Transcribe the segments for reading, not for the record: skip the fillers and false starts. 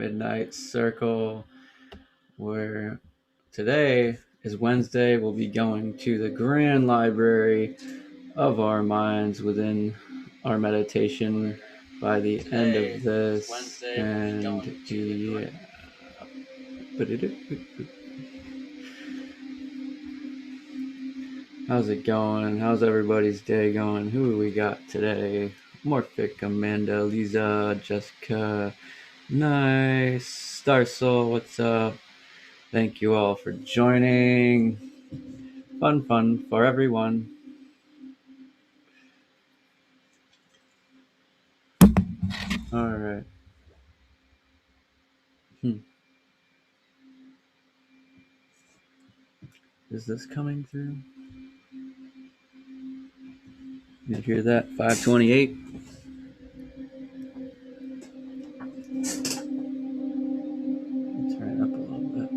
Midnight Circle, where today is Wednesday. We'll be going to the grand library of our minds within our meditation by the end of this. And how's it going? How's everybody's day going? Who do we got today? Morphic, Amanda, Lisa, Jessica, Nice, Star Soul, what's up? Thank you all for joining. Fun for everyone. All right. Is this coming through? You hear that? 528. Turn it up a little bit.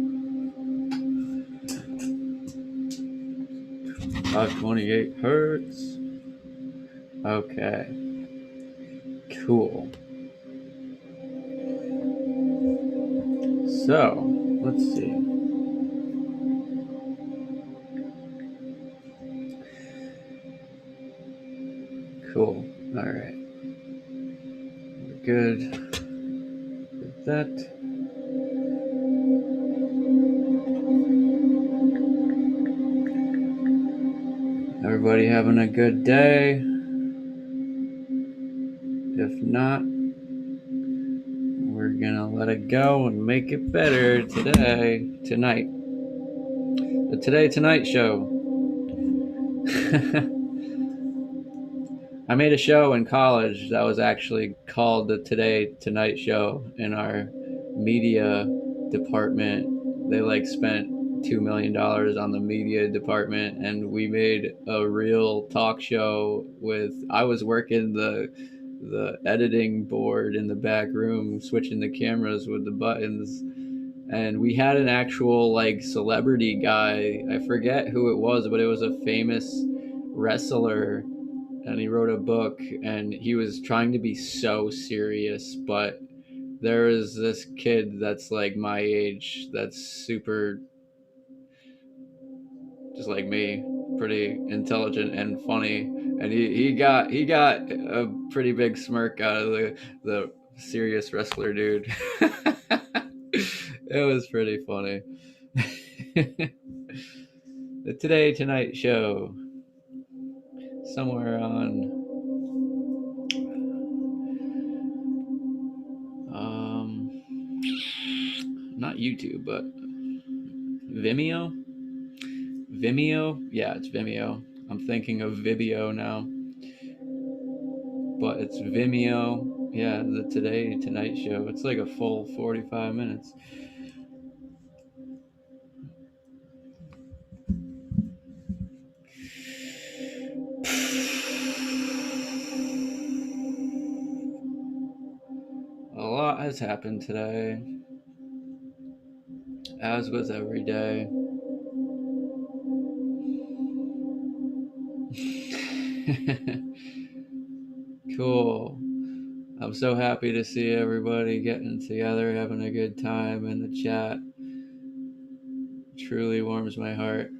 528 hertz. Okay. Cool. So, let's see. Cool. All right. We're good with that. Everybody having a good day? If not, we're gonna let it go and make it better tonight. The Today Tonight Show. I made a show in college that was actually called the Today Tonight Show in our media department. They spent $2 million on the media department, and we made a real talk show I was working the editing board in the back room, switching the cameras with the buttons, and we had an actual celebrity guy. I forget who it was, but it was a famous wrestler, and he wrote a book, and he was trying to be so serious, but there is this kid that's like my age that's super just like me, pretty intelligent and funny, and he got a pretty big smirk out of the serious wrestler dude. It was pretty funny. The Today Tonight Show, somewhere on not YouTube, but Vimeo. Yeah, it's Vimeo. I'm thinking of Vimeo now, but it's Vimeo. Yeah, the Today Tonight Show. It's like a full 45 minutes. A lot has happened today, as with every day. Cool. I'm so happy to see everybody getting together, having a good time in the chat. Truly warms my heart.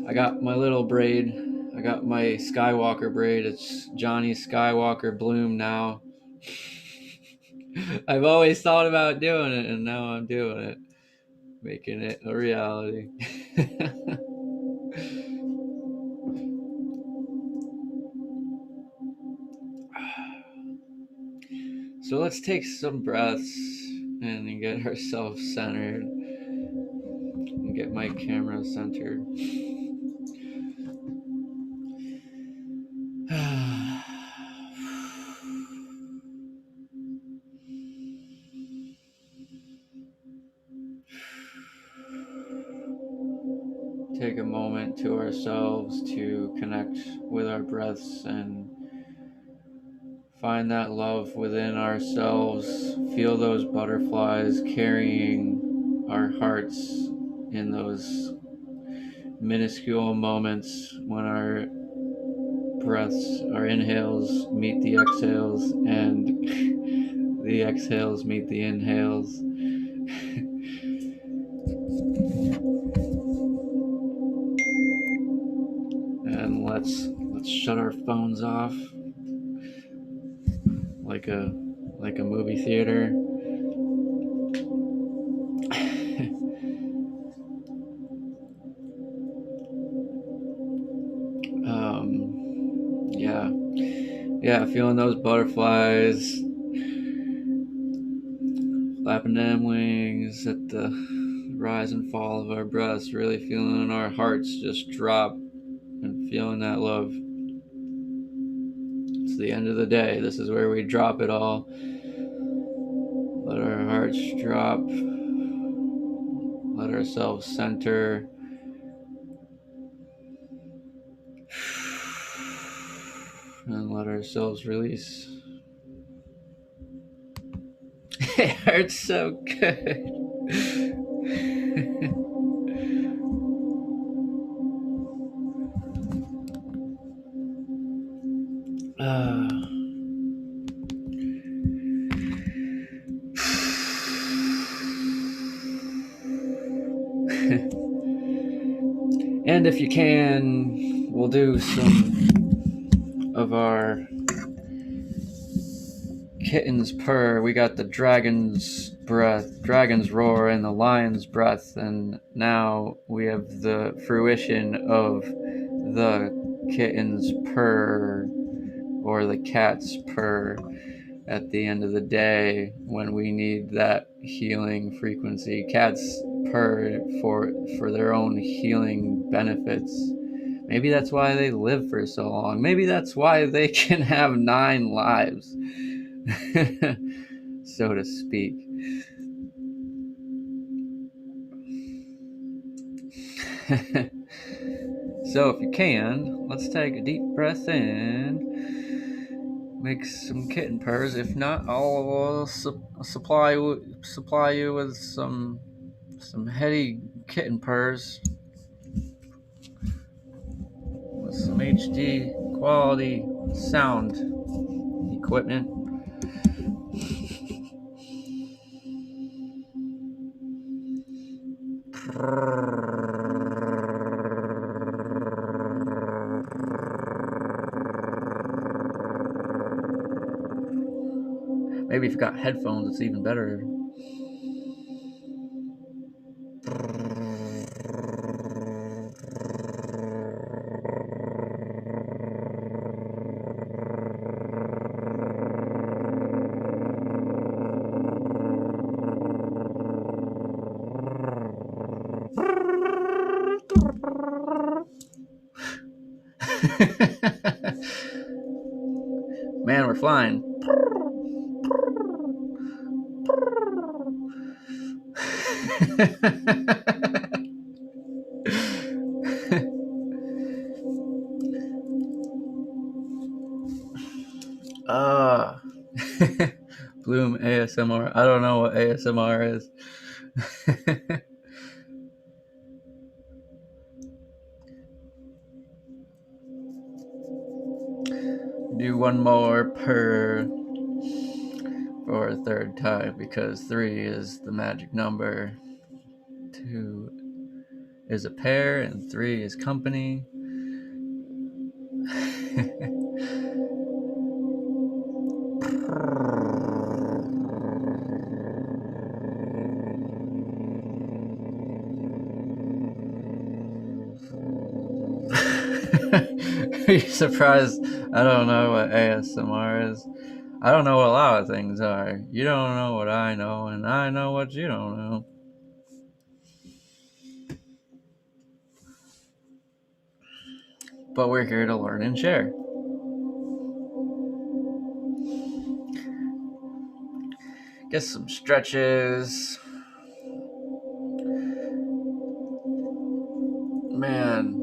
I got my little braid. I got my Skywalker braid. It's Johnny Skywalker Bloom now. I've always thought about doing it, and now I'm doing it. Making it a reality. So let's take some breaths and get ourselves centered and get my camera centered. Take a moment to ourselves to connect with our breaths and find that love within ourselves. Feel those butterflies carrying our hearts in those minuscule moments when our breaths, our inhales meet the exhales, and The exhales meet the inhales. And let's shut our phones off like a movie theater. Yeah, feeling those butterflies, flapping them wings at the rise and fall of our breaths, really feeling our hearts just drop and feeling that love. It's the end of the day. This is where we drop it all. Let our hearts drop. Let ourselves center. And let ourselves release. It hurts so good. And if you can, we'll do some of our kittens purr. We got the dragon's breath, dragon's roar, and the lion's breath, and now we have the fruition of the kitten's purr or the cat's purr at the end of the day when we need that healing frequency. Cats purr for their own healing benefits. Maybe that's why they live for so long. Maybe that's why they can have 9 lives. So to speak. So if you can, let's take a deep breath in, make some kitten purrs. If not, I'll supply you with some heady kitten purrs with some HD quality sound equipment. Maybe if you've got headphones, it's even better. Man, we're flying. Bloom ASMR. I don't know what ASMR is. Do one more per for a third time because 3 is the magic number. 2 is a pair and 3 is company. Are you surprised I don't know what ASMR is? I don't know what a lot of things are. You don't know what I know, and I know what you don't know. But we're here to learn and share. Get some stretches. Man.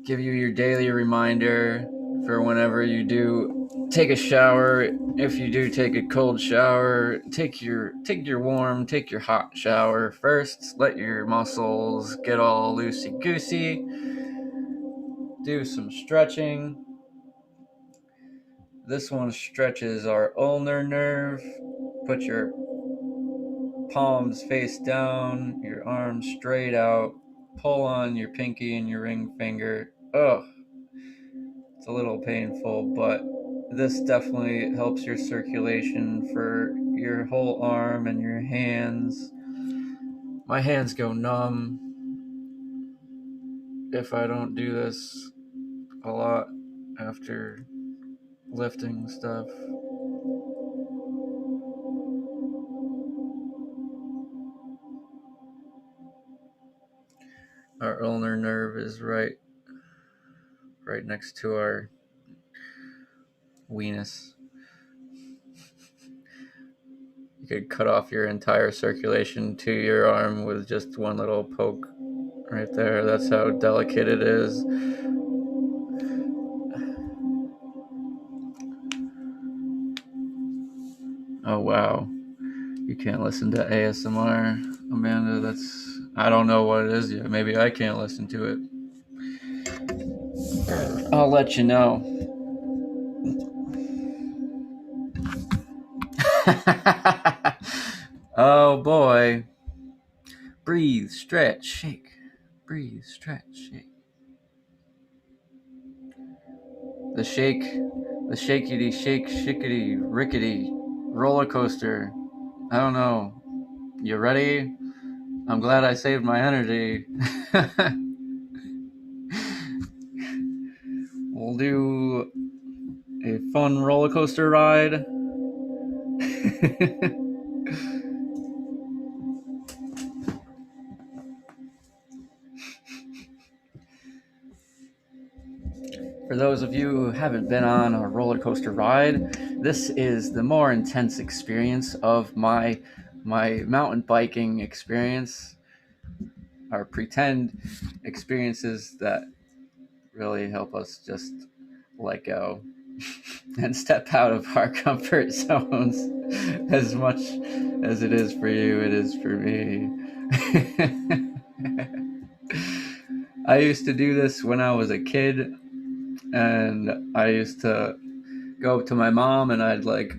Give you your daily reminder for whenever you do take a shower. If you do take a cold shower, take your warm, take your hot shower first. Let your muscles get all loosey-goosey. Do some stretching. This one stretches our ulnar nerve. Put your palms face down, your arms straight out. Pull on your pinky and your ring finger. Ugh, it's a little painful, but this definitely helps your circulation for your whole arm and your hands. My hands go numb if I don't do this a lot after lifting stuff. Our ulnar nerve is right next to our weenus. You could cut off your entire circulation to your arm with just one little poke right there. That's how delicate it is. Oh wow. You can't listen to ASMR, Amanda. I don't know what it is yet. Maybe I can't listen to it. I'll let you know. Oh boy. Breathe, stretch, shake. Breathe, stretch, shake. The shakety, shake, shickety, rickety roller coaster. I don't know. You ready? I'm glad I saved my energy. We'll do a fun roller coaster ride. For those of you who haven't been on a roller coaster ride, this is the more intense experience of my mountain biking experience, our pretend experiences that really help us just let go and step out of our comfort zones. As much as it is for you, it is for me. I used to do this when I was a kid, and I used to go up to my mom and I'd like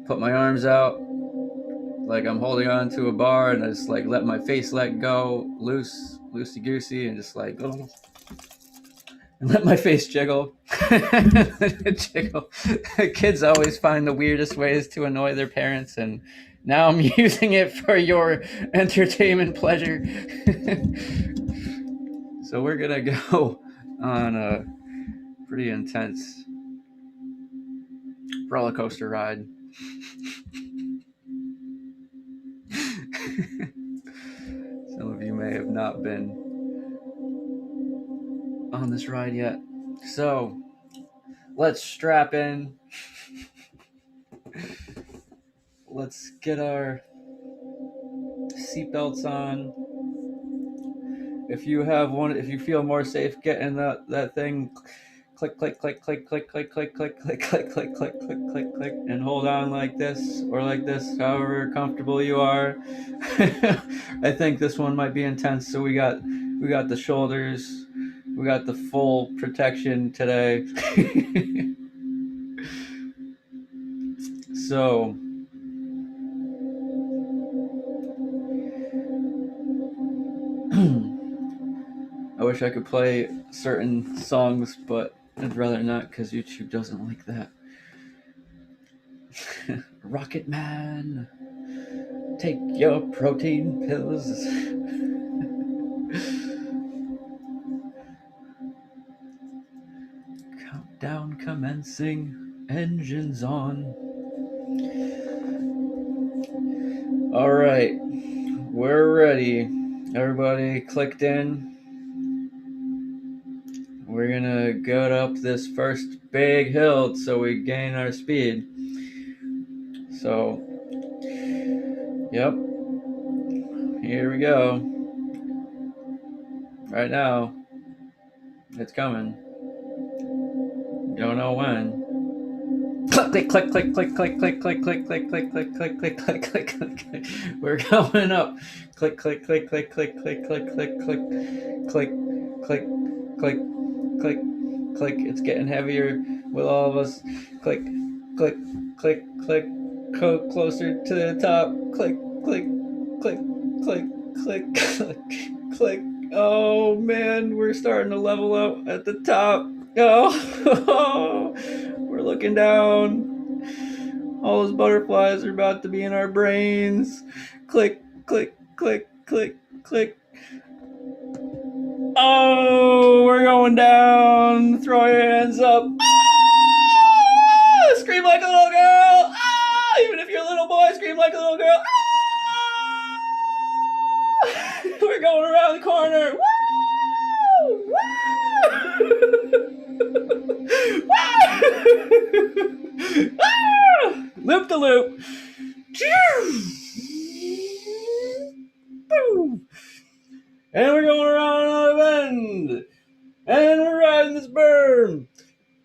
put my arms out like I'm holding on to a bar, and I just like let my face let go loosey goosey, and just like and let my face jiggle. Jiggle. Kids always find the weirdest ways to annoy their parents, and now I'm using it for your entertainment pleasure. So we're gonna go on a pretty intense roller coaster ride. Some of you may have not been on this ride yet. So let's strap in. Let's get our seatbelts on. If you feel more safe getting that thing, click, click, click, click, click, click, click, click, click, click, click, click, click, click, click, and hold on like this or like this, however comfortable you are. I think this one might be intense, so we got the shoulders, we got the full protection today. So I wish I could play certain songs, but I'd rather not because YouTube doesn't like that. Rocket Man, take your protein pills. Countdown commencing, engines on. All right, we're ready. Everybody clicked in. We're gonna go up this first big hill so we gain our speed. So, yep, here we go. Right now, it's coming. Don't know when. Click, click, click, click, click, click, click, click, click, click, click, click, click, click, click, click. We're going up. Click, click, click, click, click, click, click, click, click, click, click, click, click, click. It's getting heavier. with all of us. Click, click, click, click, closer to the top. Click, click, click, click, click, click, click. Oh man, we're starting to level up at the top. Oh, we're looking down. All those butterflies are about to be in our brains. Click, click, click, click, click. Oh, we're going down. Throw your hands up. Ah! Scream like a little girl. Ah! Even if you're a little boy, scream like a little girl. Ah! We're going around the corner. Woo! Woo! Ah! Loop the loop. And we're going around another bend. And we're riding this berm.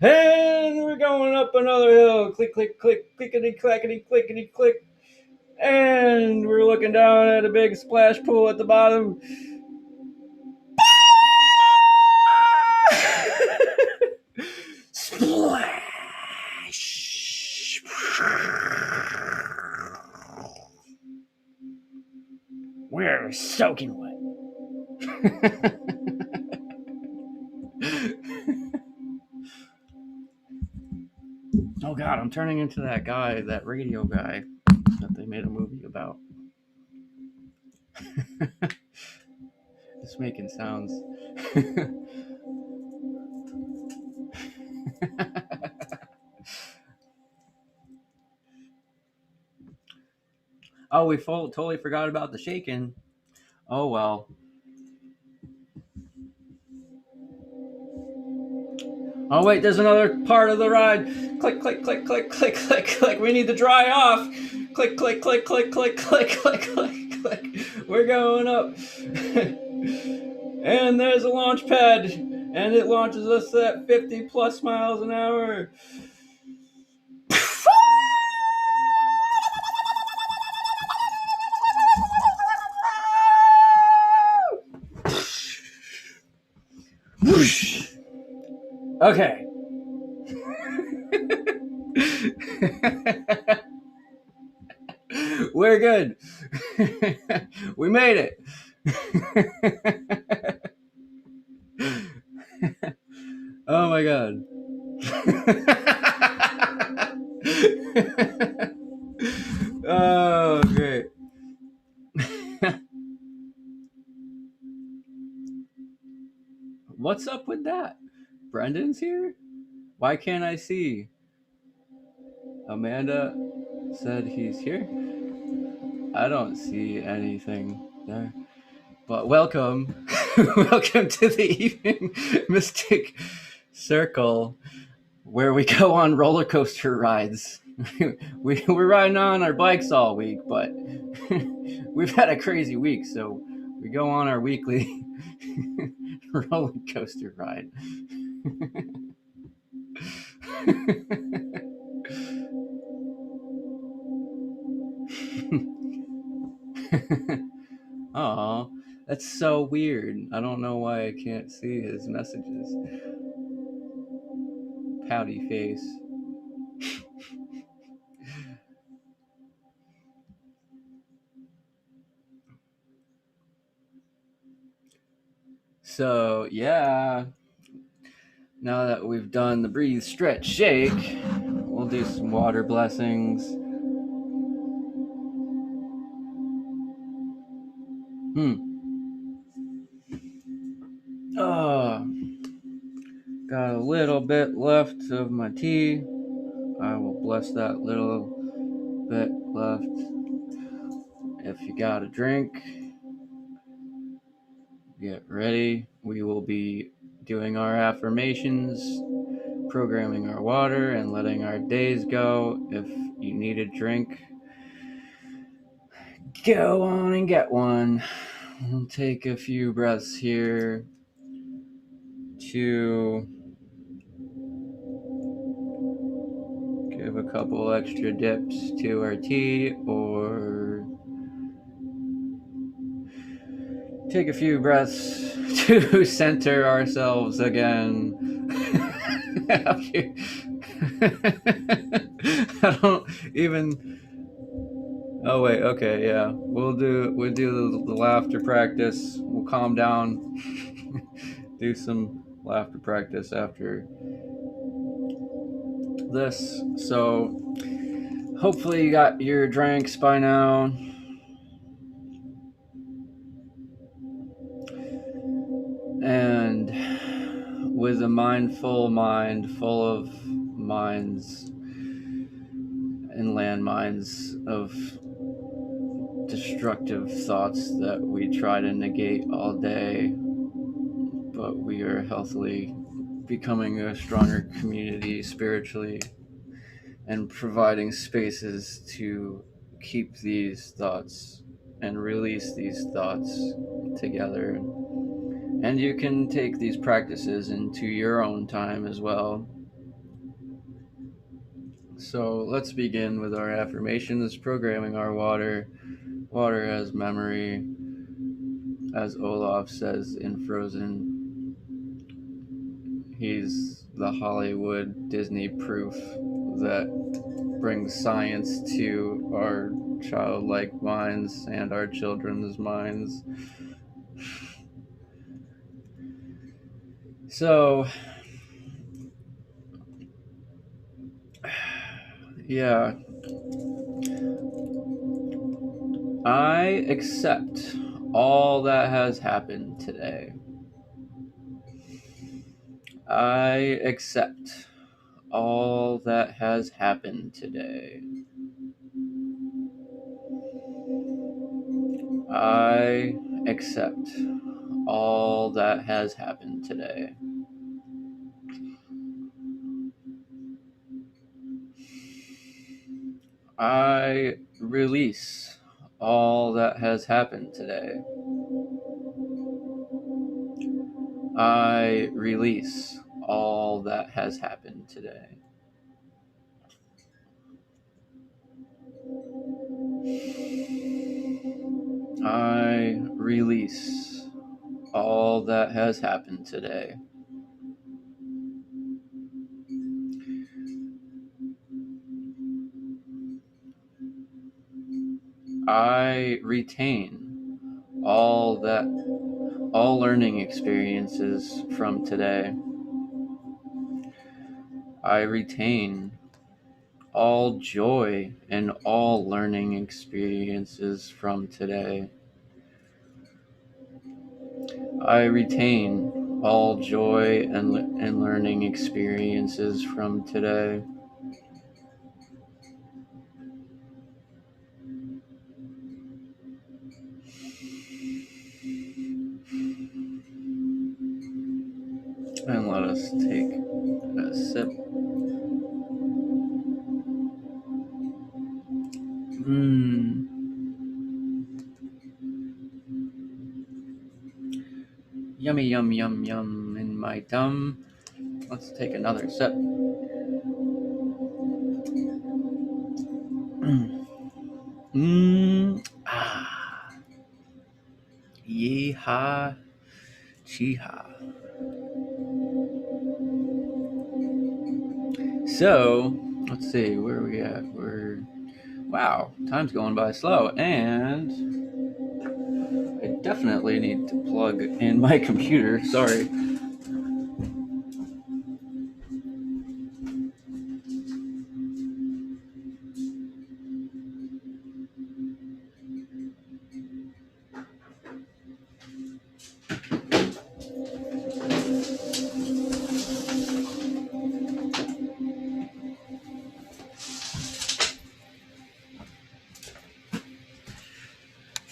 And we're going up another hill. Click, click, click, clickety, clackety, clickety, click. And we're looking down at a big splash pool at the bottom. Splash. We're soaking wet. Oh God, I'm turning into that guy, that radio guy that they made a movie about. Just making sounds. Oh, we totally forgot about the shaking. Oh well. Oh wait, there's another part of the ride. Click, click, click, click, click, click, click. We need to dry off. Click, click, click, click, click, click, click, click, click. We're going up. And there's a launch pad. And it launches us at 50 plus miles an hour. Okay. We're good. We made it. Oh my God. Oh, great. What's up with that? Brendan's here? Why can't I see? Amanda said he's here. I don't see anything there. But welcome. Welcome to the Evening Mystic Circle, where we go on roller coaster rides. We're riding on our bikes all week, but we've had a crazy week, so we go on our weekly roller coaster ride. Oh, that's so weird. I don't know why I can't see his messages. Pouty face. So, yeah, now that we've done the breathe, stretch, shake, we'll do some water blessings. Oh, got a little bit left of my tea. I will bless that little bit left. If you got a drink, get ready. We will be doing our affirmations, programming our water, and letting our days go. If you need a drink, go on and get one. We'll take a few breaths here to give a couple extra dips to our tea, or take a few breaths to center ourselves again. I don't even. Oh wait, okay, yeah. We'll do the laughter practice. We'll calm down. Do some laughter practice after this. So hopefully you got your drinks by now. And with a mindful mind full of minds and landmines of destructive thoughts that we try to negate all day, but we are healthily becoming a stronger community spiritually and providing spaces to keep these thoughts and release these thoughts together. And you can take these practices into your own time as well. So let's begin with our affirmations, programming our water. Water has memory, as Olaf says in Frozen. He's the Hollywood Disney proof that brings science to our childlike minds and our children's minds. So, yeah, I accept all that has happened today. I accept all that has happened today. I accept all that has happened today. I release all that has happened today. I release all that has happened today. I release all that has happened today. I retain all learning experiences from today. I retain all joy and all learning experiences from today. I retain all joy and learning experiences from today. And let us take a sip. Yummy, yum, yum, yum in my tum. Let's take another sip. Ah. Yeehaw. Cheehaw. So, let's see, where are we at? Wow, time's going by slow, and I definitely need to plug in my computer. Sorry.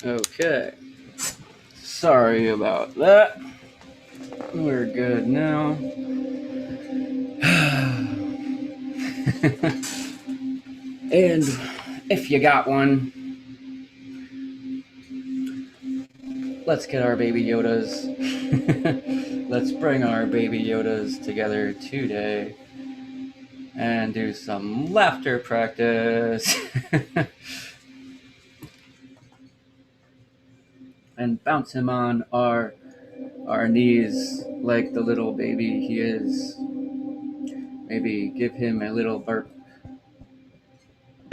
Okay. Sorry about that. We're good now. And if you got one, let's get our baby Yodas. Let's bring our baby Yodas together today and do some laughter practice. And bounce him on our knees like the little baby he is. Maybe give him a little burp.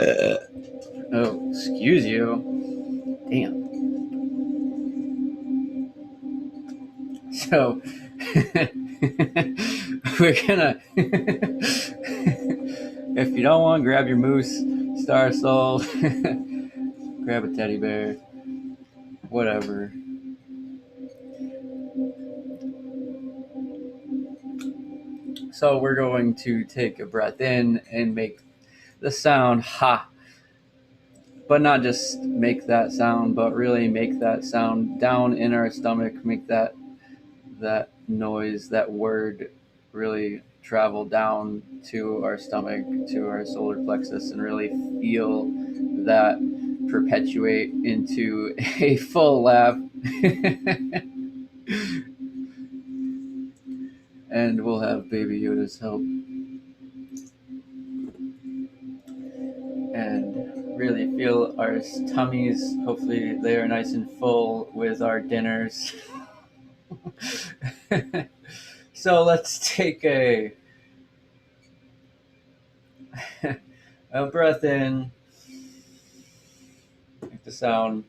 Oh, excuse you. Damn. So, we're gonna. If you don't want, grab your moose, star soul, grab a teddy bear, whatever. So, we're going to take a breath in and make the sound ha, but not just make that sound, but really make that sound down in our stomach, make that noise, that word really travel down to our stomach, to our solar plexus, and really feel that perpetuate into a full laugh. And we'll have Baby Yoda's help. And really feel our tummies. Hopefully, they are nice and full with our dinners. So let's take a breath in. Make the sound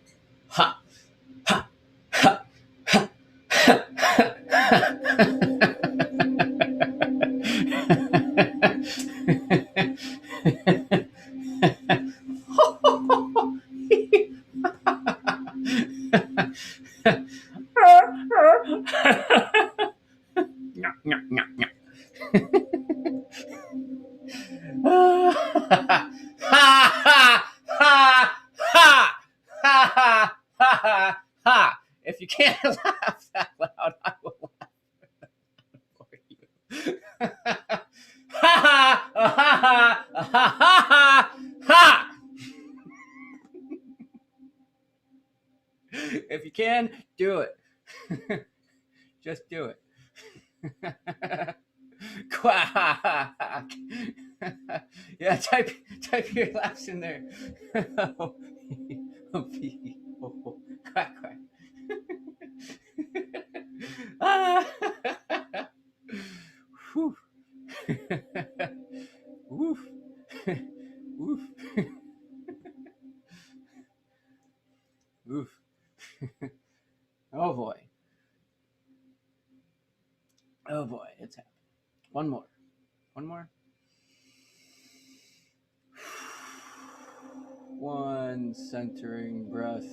ha, ha, ha, ha, ha, If you can't laugh that loud, I will laugh for you. If you can, do it. Just do it. Quack. Yeah, type your laughs in there. Quack, quack. Whew. Woof. Woof. Woof. Oh boy. Oh boy, it's happening. One more. One centering breath.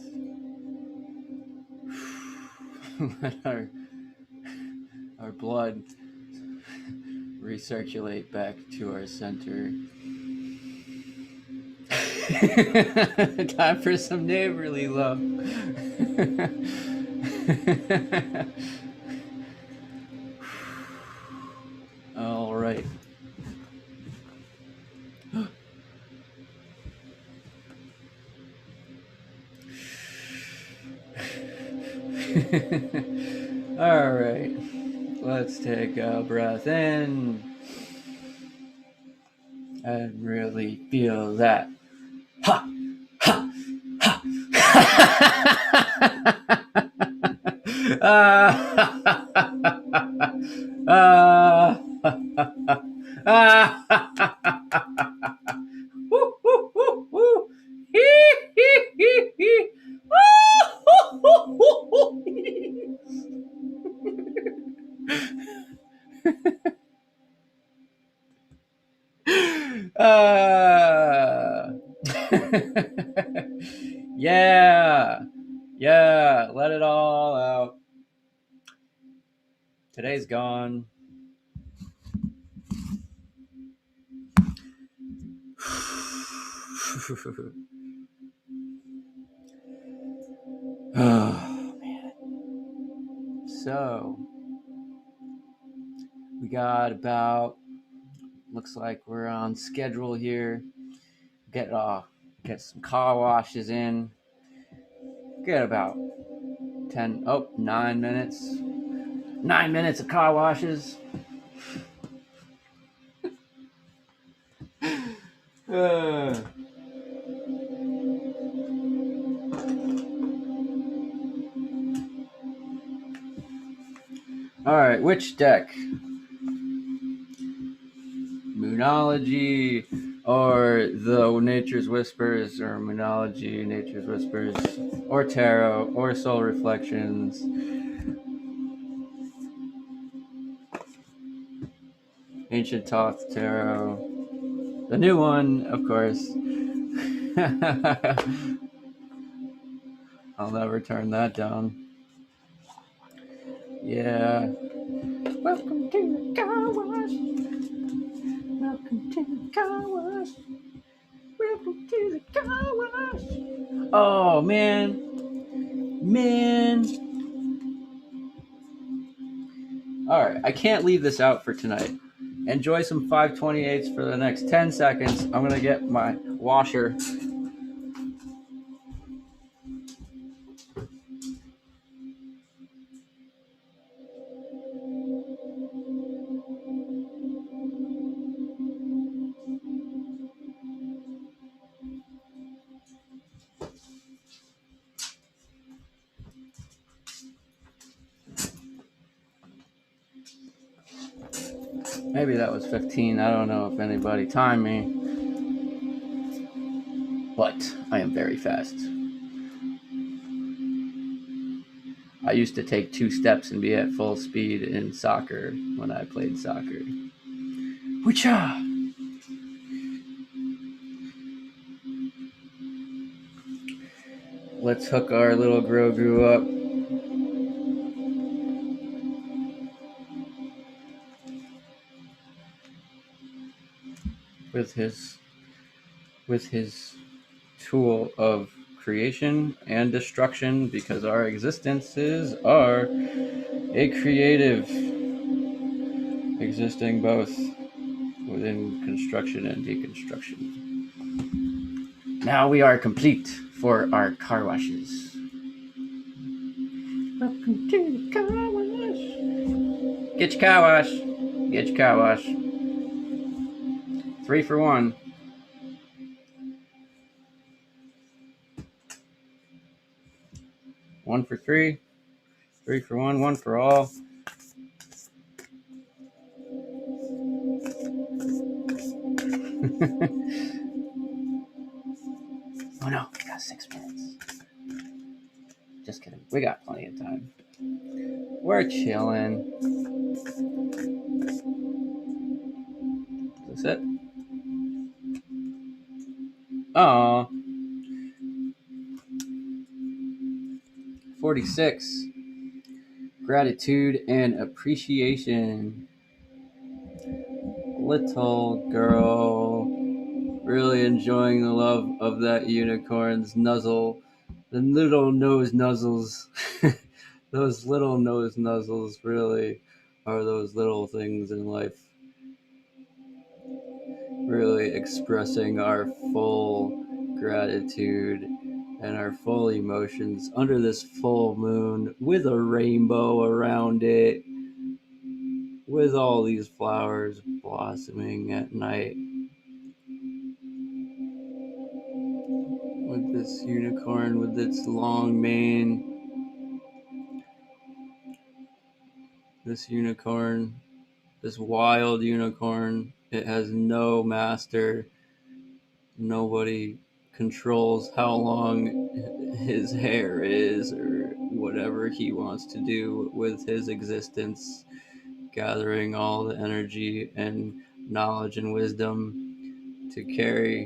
Let our blood recirculate back to our center. Time for some neighborly love. All right. All right. Let's take a breath in and really feel that. Ha! Ha! Ha! Yeah, let it all out. Today's gone. Oh man. So we got about, looks like we're on schedule here. Get some car washes in. Get about 9 minutes. 9 minutes of car washes. All right, which deck? Moonology, or the Nature's Whispers, or Moonology, Nature's Whispers, or Tarot, or Soul Reflections. Ancient Thoth Tarot. The new one, of course. I'll never turn that down. Yeah. Welcome to the car wash. Welcome to the car wash. Welcome to the car wash. Oh, man. All right, I can't leave this out for tonight. Enjoy some 528s for the next 10 seconds. I'm going to get my washer. Maybe that was 15. I don't know if anybody timed me. But I am very fast. I used to take 2 steps and be at full speed in soccer when I played soccer. Woocha! Let's hook our little Grogu up. With his tool of creation and destruction, because our existences are a creative, existing both within construction and deconstruction. Now we are complete for our car washes. Welcome to the car wash. Get your car wash. Get your car wash. 3 for 1. One for 3. 3 for 1. 1 for all. Oh no, we got 6 minutes. Just kidding. We got plenty of time. We're chilling. Is this it? Oh. 46. Gratitude and appreciation. Little girl. Really enjoying the love of that unicorn's nuzzle. The little nose nuzzles. Those little nose nuzzles really are those little things in life. Really expressing our full gratitude and our full emotions under this full moon with a rainbow around it, with all these flowers blossoming at night, with this unicorn with its long mane. This unicorn, this wild unicorn, it has no master. Nobody controls how long his hair is or whatever he wants to do with his existence, gathering all the energy and knowledge and wisdom to carry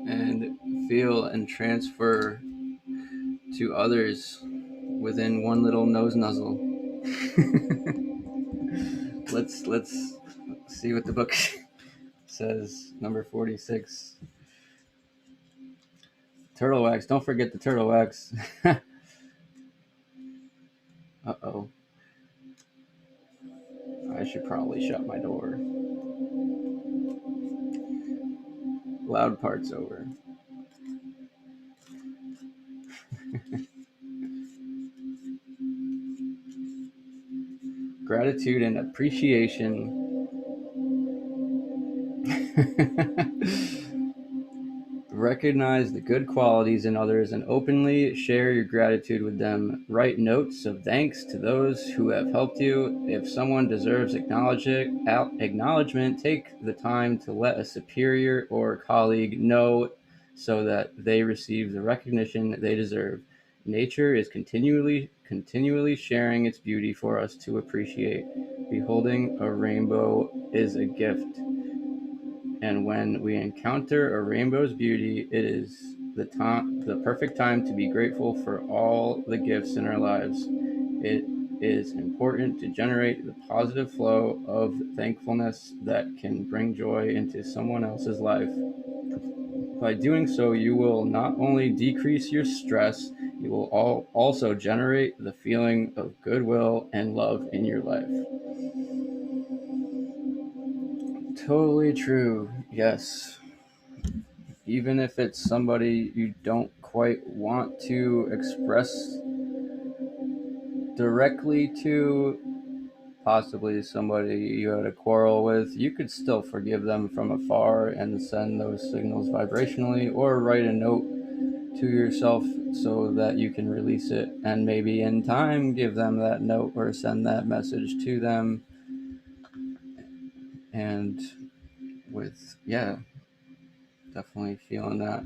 and feel and transfer to others within one little nose nuzzle. Let's see what the book says. Number 46. Turtle wax. Don't forget the turtle wax. Uh-oh. I should probably shut my door. Loud part's over. Gratitude and appreciation. Recognize the good qualities in others and openly share your gratitude with them. Write notes of thanks to those who have helped you. If someone deserves acknowledgement, take the time to let a superior or colleague know so that they receive the recognition they deserve. Nature is continually sharing its beauty for us to appreciate. Beholding a rainbow is a gift. And when we encounter a rainbow's beauty, it is the perfect time to be grateful for all the gifts in our lives. It is important to generate the positive flow of thankfulness that can bring joy into someone else's life. By doing so, you will not only decrease your stress, you will also generate the feeling of goodwill and love in your life. Totally true. Yes. Even if it's somebody you don't quite want to express directly to, possibly somebody you had a quarrel with, you could still forgive them from afar and send those signals vibrationally, or write a note to yourself so that you can release it, and maybe in time give them that note or send that message to them. And with, yeah, definitely feeling that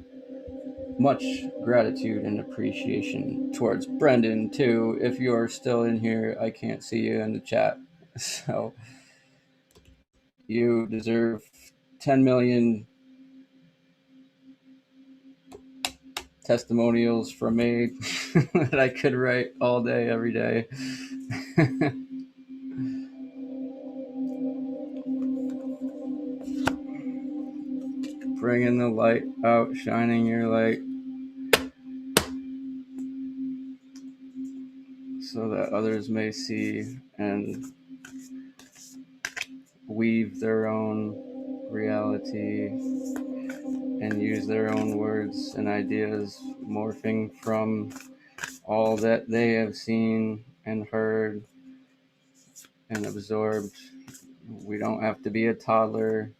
much gratitude and appreciation towards Brendan too. If you're still in here, I can't see you in the chat, so you deserve 10 million testimonials from me that I could write all day, every day. Bringing the light out, shining your light so that others may see and weave their own reality and use their own words and ideas, morphing from all that they have seen and heard and absorbed. We don't have to be a toddler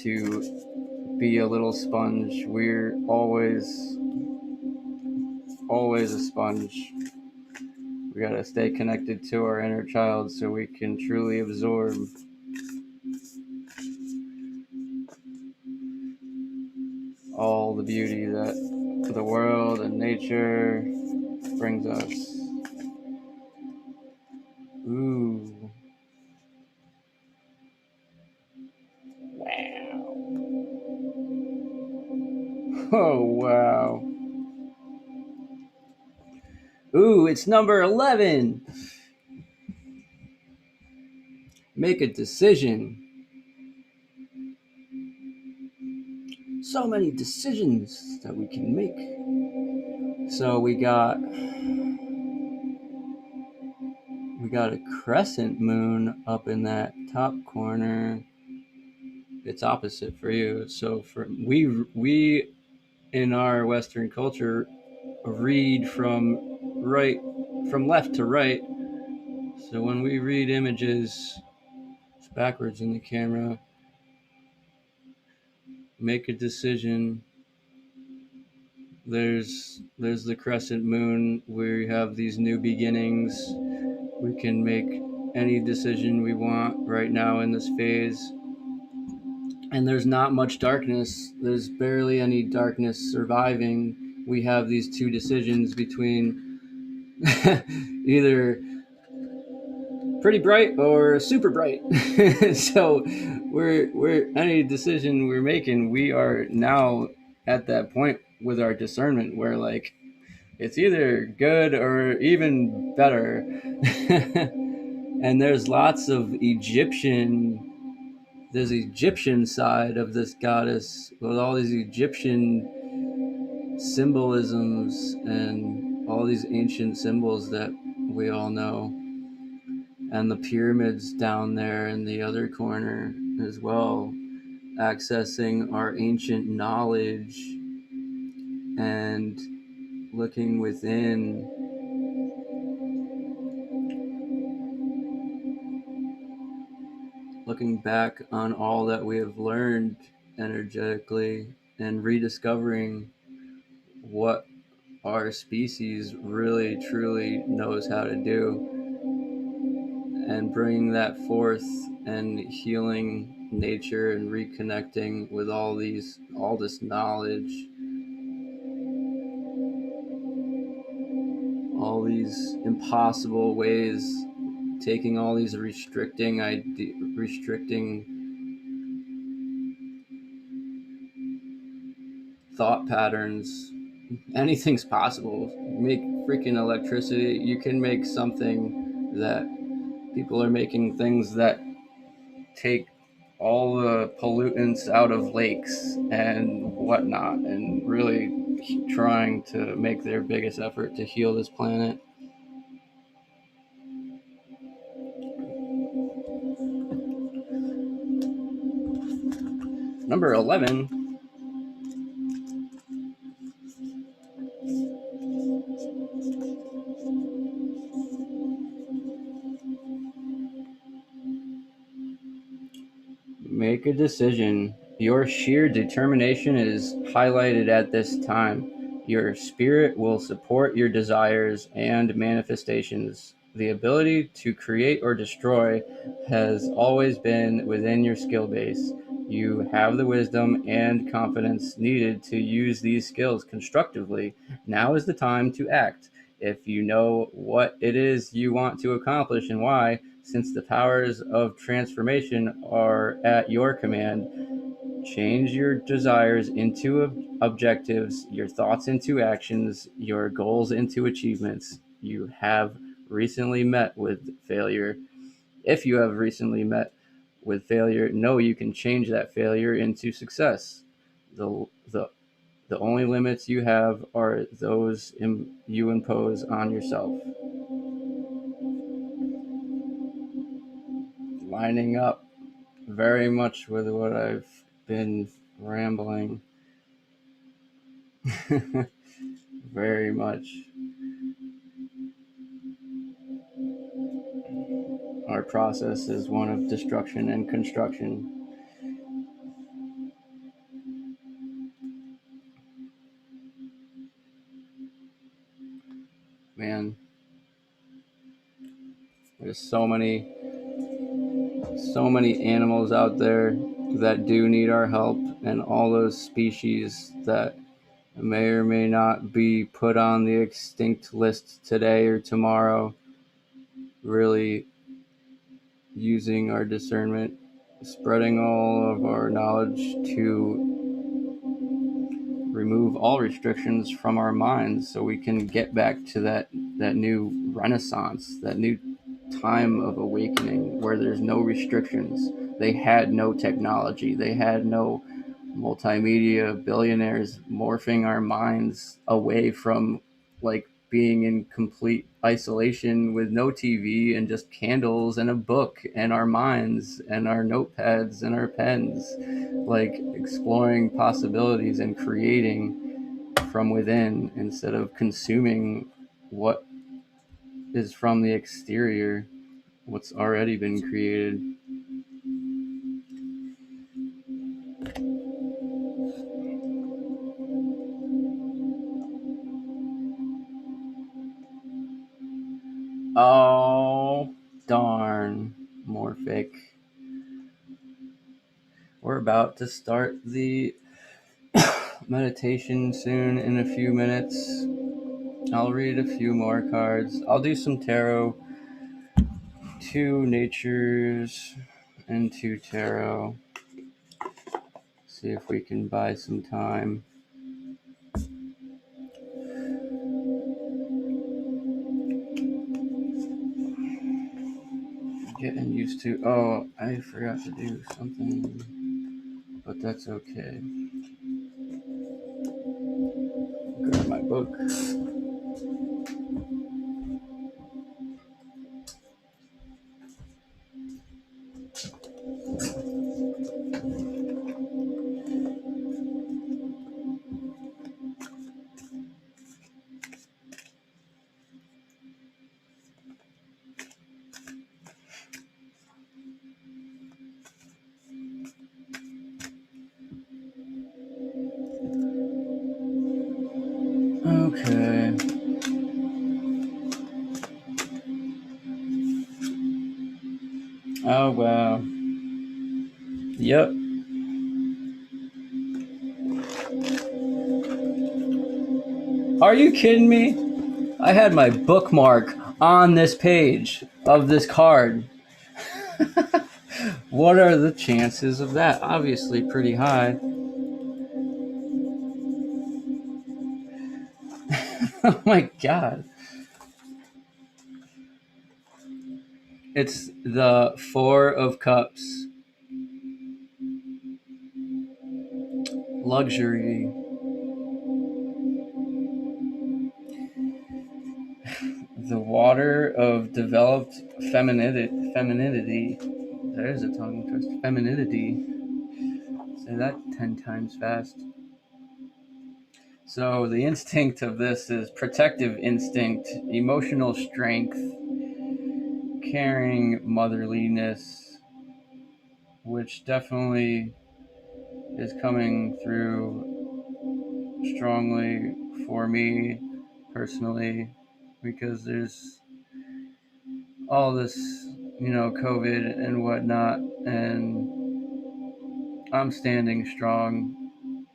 to be a little sponge. We're always a sponge. We got to stay connected to our inner child so we can truly absorb all the beauty that the world and nature brings us. Ooh. Wow. Oh, wow. Ooh, it's number 11. Make a decision. So many decisions that we can make. So we got a crescent moon up in that top corner. It's opposite for you. So for we in our Western culture read from left to right. So when we read images, it's backwards in the camera. Make a decision. There's the crescent moon. We have these new beginnings. We can make any decision we want right now in this phase. And there's not much darkness. There's barely any darkness surviving. We have these two decisions between either pretty bright or super bright. So we're any decision we're making, we are now at that point with our discernment where like it's either good or even better. And there's lots of Egyptian side of this goddess with all these Egyptian symbolisms and all these ancient symbols that we all know, and the pyramids down there in the other corner as well, accessing our ancient knowledge and looking within. Looking back on all that we have learned energetically and rediscovering what our species really truly knows how to do, and bringing that forth and healing nature and reconnecting with all this knowledge, all these impossible ways, taking all these restricting thought patterns. Anything's possible. Make freaking electricity. You can make something that people are making, things that take all the pollutants out of lakes and whatnot, and really trying to make their biggest effort to heal this planet. Number 11. Make a decision. Your sheer determination is highlighted at this time. Your spirit will support your desires and manifestations. The ability to create or destroy has always been within your skill base. You have the wisdom and confidence needed to use these skills constructively. Now is the time to act. If you know what it is you want to accomplish and why, since the powers of transformation are at your command, change your desires into objectives, your thoughts into actions, your goals into achievements. You have recently met with failure. If you have recently met with failure, know you can change that failure into success. The, the, the only limits you have are those you impose on yourself. Lining up very much with what I've been rambling. Very much. Our process is one of destruction and construction. Man, there's so many animals out there that do need our help, and all those species that may or may not be put on the extinct list today or tomorrow. Really using our discernment, spreading all of our knowledge to remove all restrictions from our minds so we can get back to that new renaissance, that new time of awakening where there's no restrictions. They had no technology, they had no multimedia billionaires morphing our minds away from like being in complete isolation with no TV and just candles and a book and our minds and our notepads and our pens, like exploring possibilities and creating from within instead of consuming what is from the exterior, what's already been created. Oh, darn, Morphic. We're about to start the meditation soon in a few minutes. I'll read a few more cards. I'll do some tarot, 2 natures and 2 tarot. See if we can buy some time. Getting used to. Oh, I forgot to do something, but that's okay. Grab my book. Oh, wow. Yep. Are you kidding me? I had my bookmark on this page of this card. What are the chances of that? Obviously, pretty high. Oh my god. It's the Four of Cups. Luxury. The water of developed femininity. There's a tongue twist. Femininity. Say that 10 times fast. So the instinct of this is protective instinct, emotional strength, caring motherliness, which definitely is coming through strongly for me personally, because there's all this, COVID and whatnot, and I'm standing strong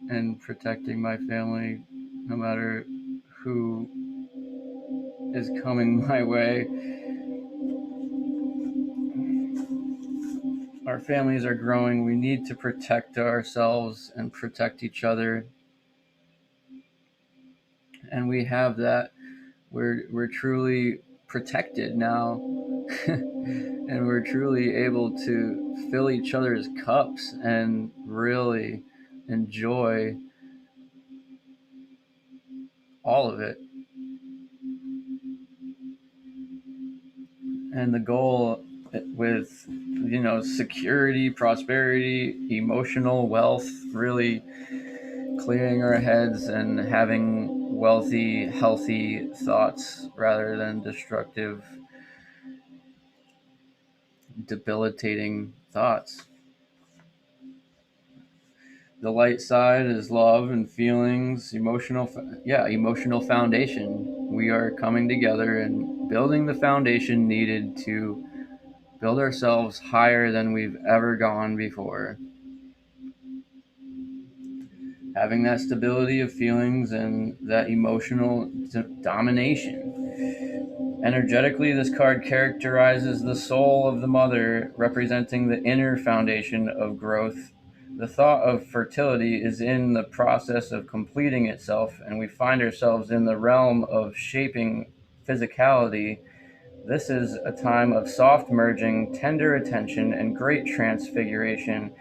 and protecting my family no matter who is coming my way. Our families are growing. We need to protect ourselves and protect each other. And we have that. We're truly protected now. And we're truly able to fill each other's cups and really enjoy all of it. And the goal with security, prosperity, emotional wealth, really clearing our heads and having wealthy, healthy thoughts rather than destructive, debilitating thoughts. The light side is love and feelings, emotional foundation. We are coming together and building the foundation needed to build ourselves higher than we've ever gone before. Having that stability of feelings and that emotional domination. Energetically, this card characterizes the soul of the mother, representing the inner foundation of growth. The thought of fertility is in the process of completing itself, and we find ourselves in the realm of shaping physicality. This is a time of soft merging, tender attention, and great transfiguration.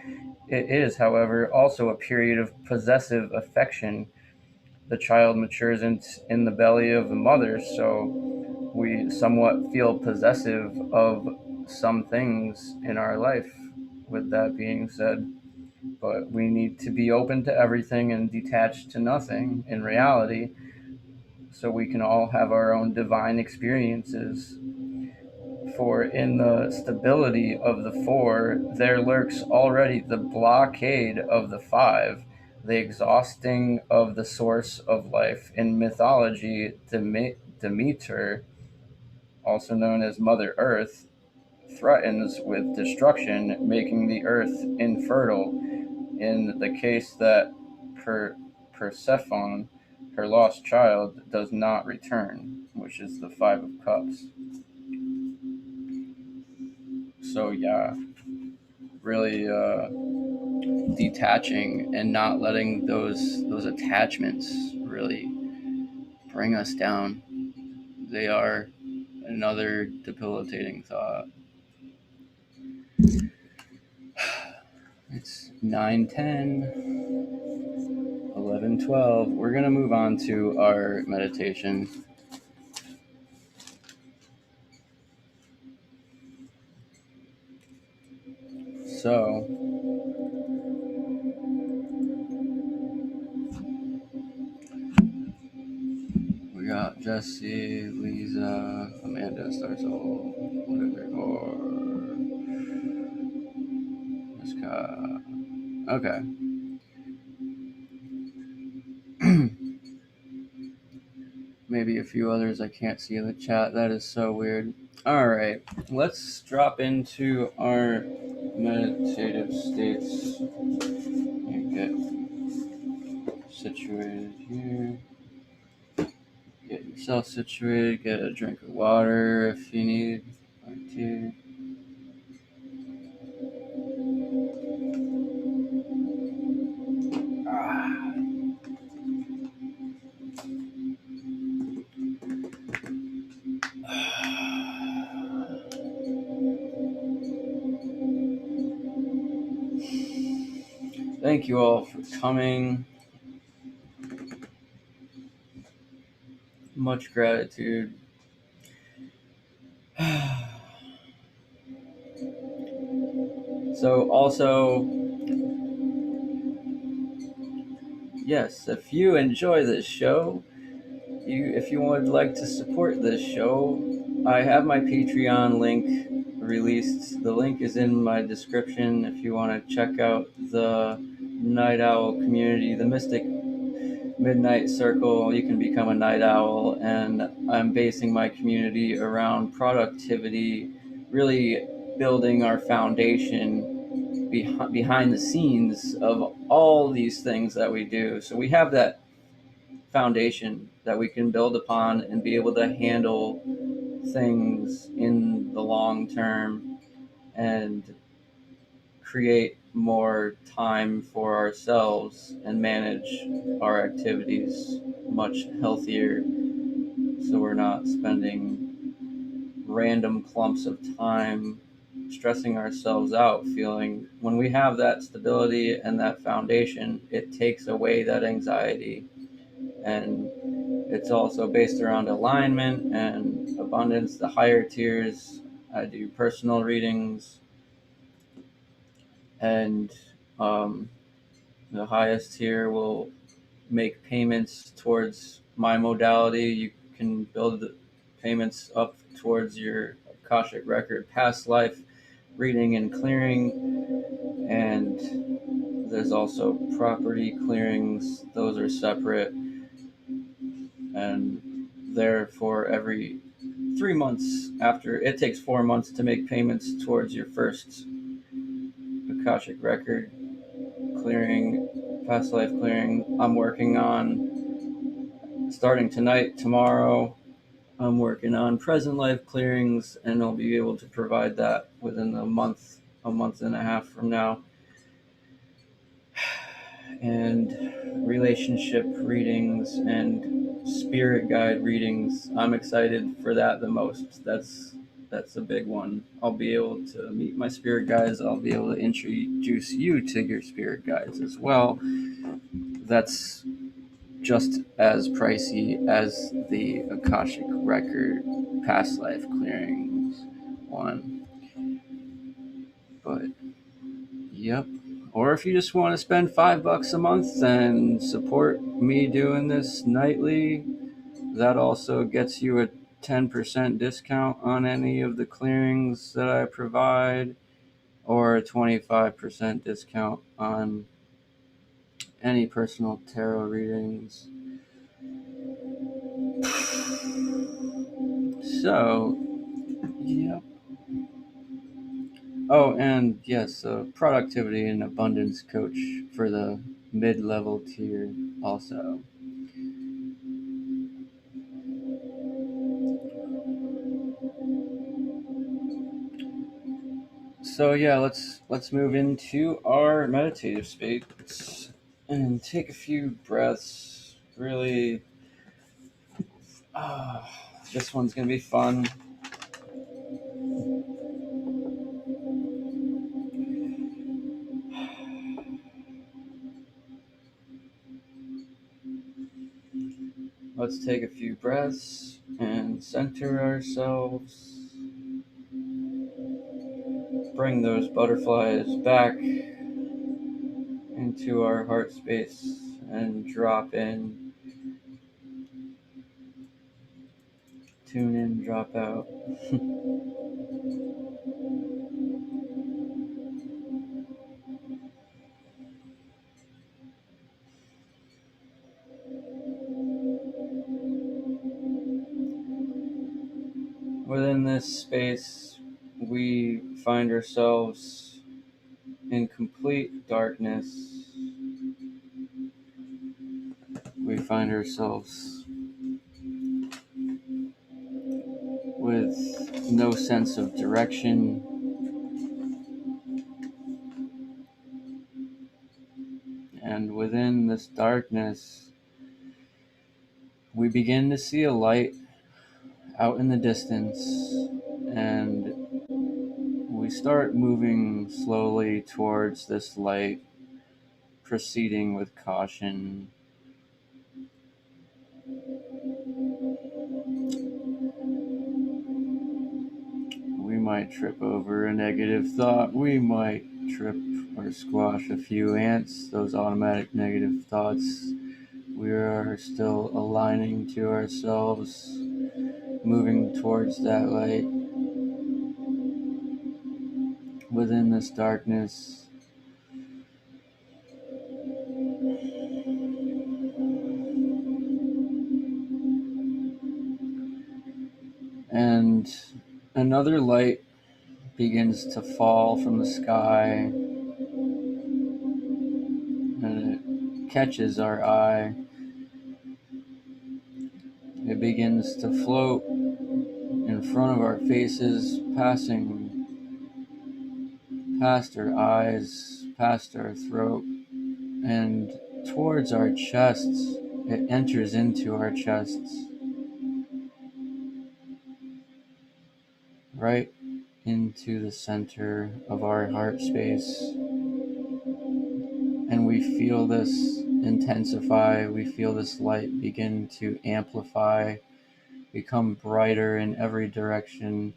It is, however, also a period of possessive affection. The child matures in the belly of the mother, so we somewhat feel possessive of some things in our life, with that being said. But we need to be open to everything and detached to nothing in reality, so we can all have our own divine experiences. For in the stability of the four, there lurks already the blockade of the five, the exhausting of the source of life. In mythology, Demeter, also known as Mother Earth, threatens with destruction, making the earth infertile. In the case that Persephone, her lost child, does not return, which is the Five of Cups. So, yeah, really detaching and not letting those attachments really bring us down. They are another debilitating thought. It's 9:10, 11:12. We're going to move on to our meditation. So, we got Jesse, Lisa, Amanda, Starsoul, whatever, or Miska. Okay. Maybe a few others I can't see in the chat. That is so weird. All right, let's drop into our meditative states and get situated here. Get yourself situated, get a drink of water if you need, or two. Ah. Thank you all for coming. Much gratitude. So, also, yes, if you enjoy this show, if you would like to support this show, I have my Patreon link released. The link is in my description if you want to check out the Night Owl community, the Mystic Midnight Circle. You can become a night owl, and I'm basing my community around productivity, really building our foundation behind the scenes of all these things that we do. So we have that foundation that we can build upon and be able to handle things in the long term and create more time for ourselves and manage our activities much healthier, so we're not spending random clumps of time stressing ourselves out. Feeling when we have that stability and that foundation, it takes away that anxiety. And it's also based around alignment and abundance. The higher tiers, I do personal readings, and um, the highest tier will make payments towards my modality. You can build the payments up towards your Akashic record, past life reading and clearing, and there's also property clearings. Those are separate, and therefore every 3 months after, it takes 4 months to make payments towards your first Akashic record clearing, past life clearing. I'm working on, starting tonight, tomorrow, I'm working on present life clearings, and I'll be able to provide that within a month and a half from now. And relationship readings and spirit guide readings. I'm excited for that the most. That's a big one. I'll be able to meet my spirit guides. I'll be able to introduce you to your spirit guides as well. That's just as pricey as the Akashic record past life clearings one. But yep. Or if you just want to spend $5 a month and support me doing this nightly, that also gets you a 10% discount on any of the clearings that I provide, or a 25% discount on any personal tarot readings. So, yep. Oh, and yes, productivity and abundance coach for the mid-level tier also. So yeah, let's move into our meditative states and take a few breaths. Really, this one's gonna be fun. Let's take a few breaths and center ourselves. Bring those butterflies back into our heart space and drop in. Tune in, drop out. Within this space, we find ourselves in complete darkness. We find ourselves with no sense of direction. And within this darkness, we begin to see a light out in the distance, and we start moving slowly towards this light, proceeding with caution. We might trip over a negative thought. We might trip or squash a few ants, those automatic negative thoughts. We are still aligning to ourselves, moving towards that light. Within this darkness, and another light begins to fall from the sky, and it catches our eye. It begins to float in front of our faces, passing past our eyes, past our throat, and towards our chests. It enters into our chests, right into the center of our heart space. And we feel this intensify. We feel this light begin to amplify, become brighter in every direction.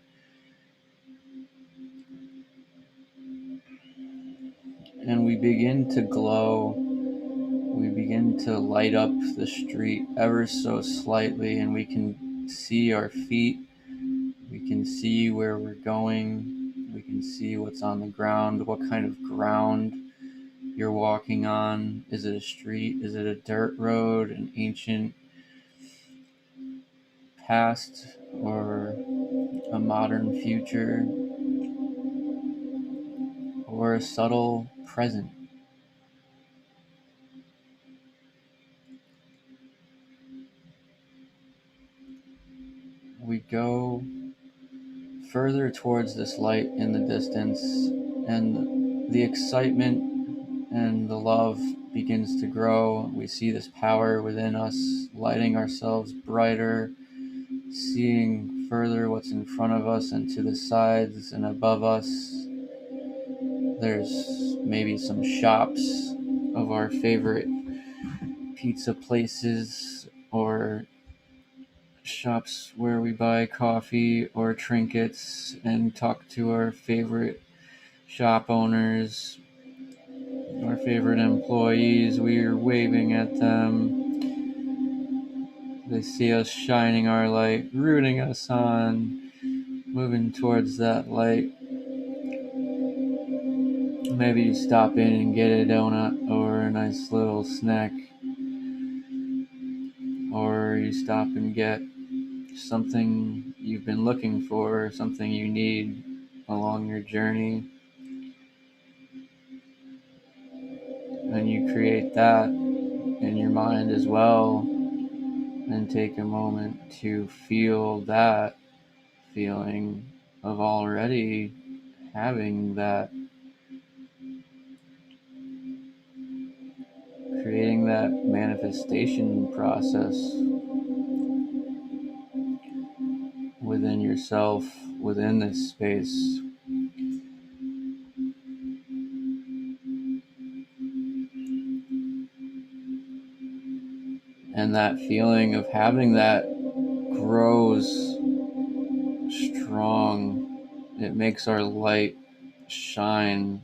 And we begin to glow. We begin to light up the street ever so slightly, and we can see our feet. We can see where we're going. We can see what's on the ground, what kind of ground you're walking on. Is it a street? Is it a dirt road, an ancient past, or a modern future, or a subtle present? We go further towards this light in the distance, and the excitement and the love begins to grow. We see this power within us, lighting ourselves brighter, seeing further what's in front of us and to the sides and above us. There's maybe some shops of our favorite pizza places, or shops where we buy coffee or trinkets and talk to our favorite shop owners, our favorite employees. We're waving at them. They see us shining our light, rooting us on, moving towards that light. Maybe you stop in and get a donut or a nice little snack, or you stop and get something you've been looking for, something you need along your journey, and you create that in your mind as well, and take a moment to feel that feeling of already having that, creating that manifestation process within yourself, within this space. And that feeling of having that grows strong. It makes our light shine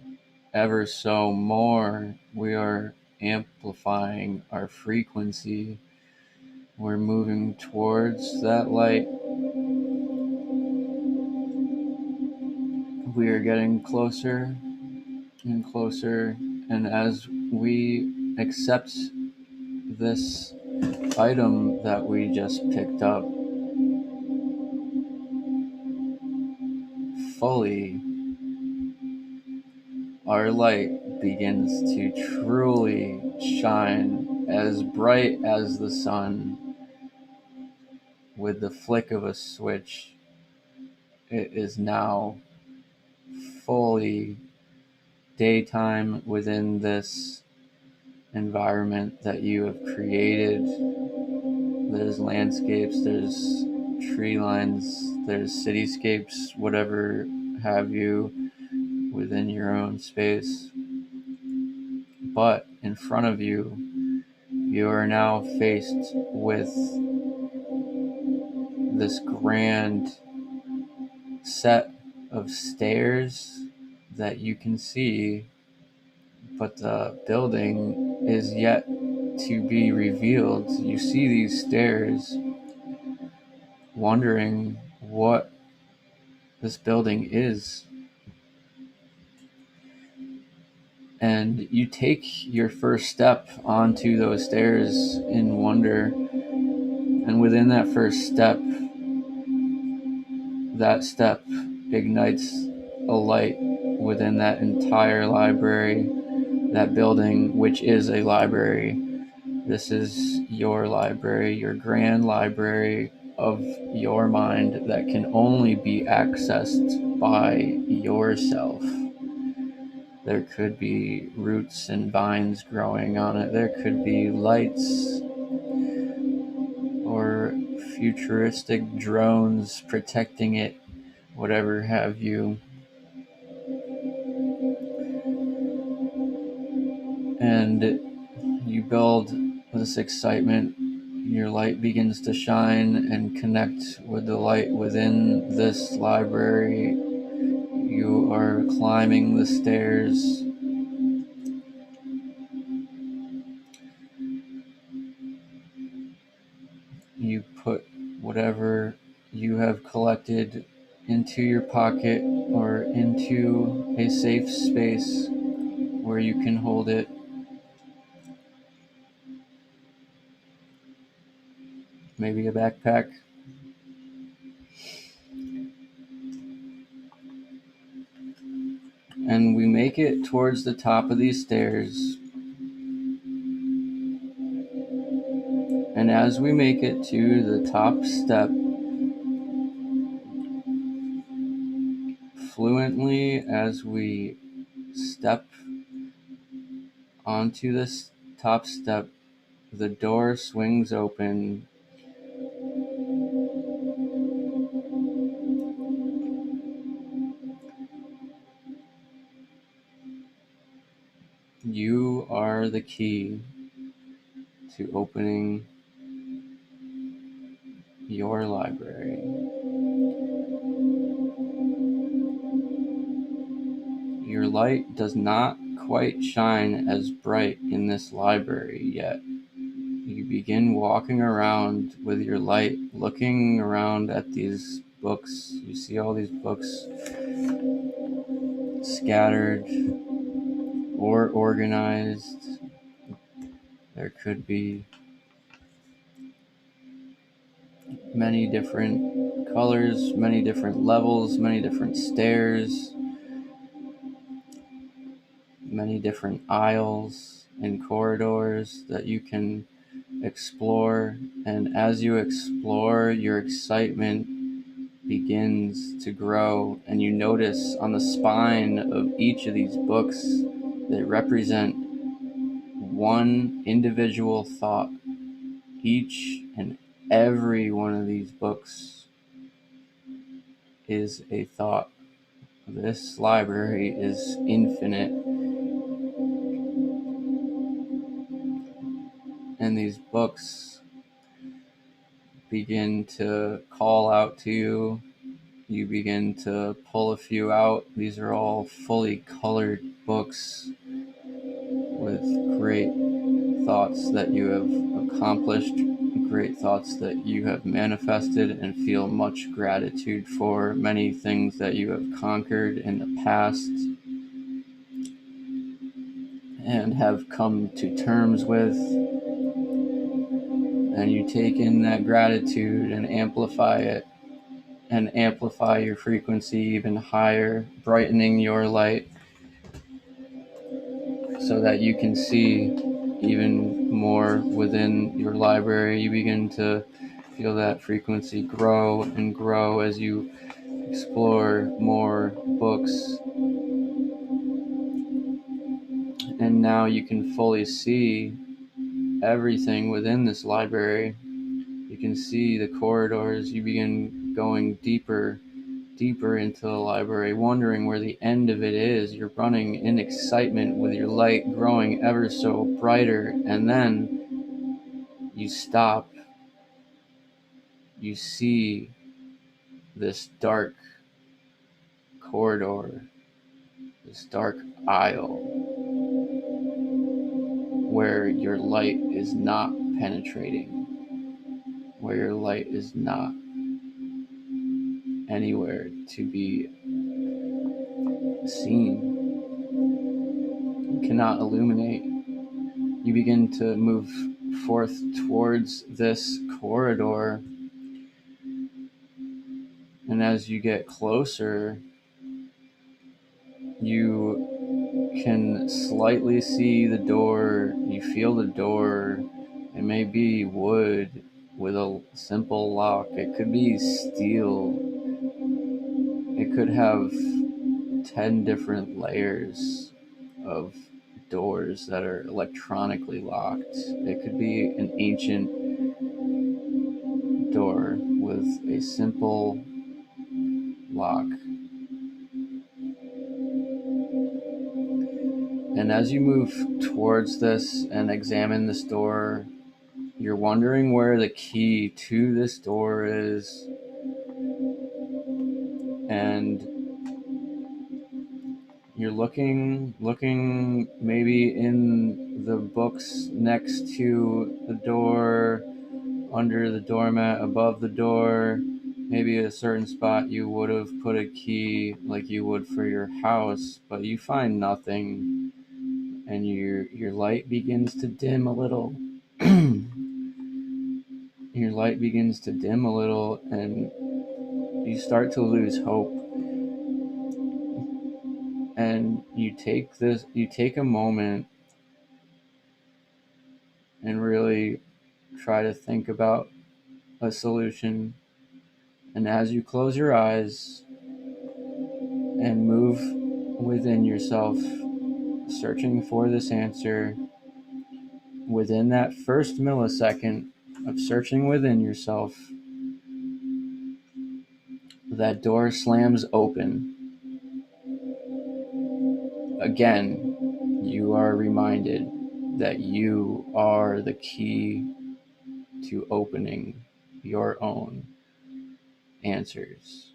ever so more. We are amplifying our frequency. We're moving towards that light. We are getting closer and closer. And as we accept this item that we just picked up, fully, our light begins to truly shine as bright as the sun. With the flick of a switch, it is now fully daytime within this environment that you have created. There's landscapes, there's tree lines, there's cityscapes, whatever have you, within your own space. But in front of you, you are now faced with this grand set of stairs that you can see, but the building is yet to be revealed. You see these stairs, wondering what this building is. And you take your first step onto those stairs in wonder, and within that first step, that step ignites a light within that entire library, that building, which is a library. This is your library, your grand library of your mind that can only be accessed by yourself. There could be roots and vines growing on it. There could be lights or futuristic drones protecting it, whatever have you. And you build this excitement. Your light begins to shine and connect with the light within this library. You are climbing the stairs. You put whatever you have collected into your pocket or into a safe space where you can hold it. Maybe a backpack. And we make it towards the top of these stairs. And as we make it to the top step, fluently as we step onto this top step, the door swings open. You are the key to opening your library. Your light does not quite shine as bright in this library yet. You begin walking around with your light, looking around at these books. You see all these books scattered or organized. There could be many different colors, many different levels, many different stairs, many different aisles and corridors that you can explore. And as you explore, your excitement begins to grow, and you notice on the spine of each of these books they represent one individual thought. Each and every one of these books is a thought. This library is infinite, and these books begin to call out to you. You begin to pull a few out. These are all fully colored books with great thoughts that you have accomplished, great thoughts that you have manifested, and feel much gratitude for many things that you have conquered in the past and have come to terms with. And you take in that gratitude and amplify it and amplify your frequency even higher, brightening your light so that you can see even more within your library. You begin to feel that frequency grow and grow as you explore more books. And now you can fully see everything within this library. You can see the corridors. You begin going deeper into the library, wondering where the end of it is. You're running in excitement with your light growing ever so brighter, and then you stop. You see this dark corridor, this dark aisle where your light is not penetrating, where your light is not anywhere to be seen. You cannot illuminate. You begin to move forth towards this corridor, and as you get closer, you can slightly see the door. You feel the door. It may be wood with a simple lock. It could be steel. It could have 10 different layers of doors that are electronically locked. It could be an ancient door with a simple lock. And as you move towards this and examine this door, you're wondering where the key to this door is. And you're looking maybe in the books next to the door, under the doormat, above the door, maybe at a certain spot you would have put a key like you would for your house, but you find nothing, and your light begins to dim a little. Your light begins to dim a little, and you start to lose hope. And you take a moment and really try to think about a solution. And as you close your eyes and move within yourself, searching for this answer, within that first millisecond of searching within yourself, that door slams open. Again, you are reminded that you are the key to opening your own answers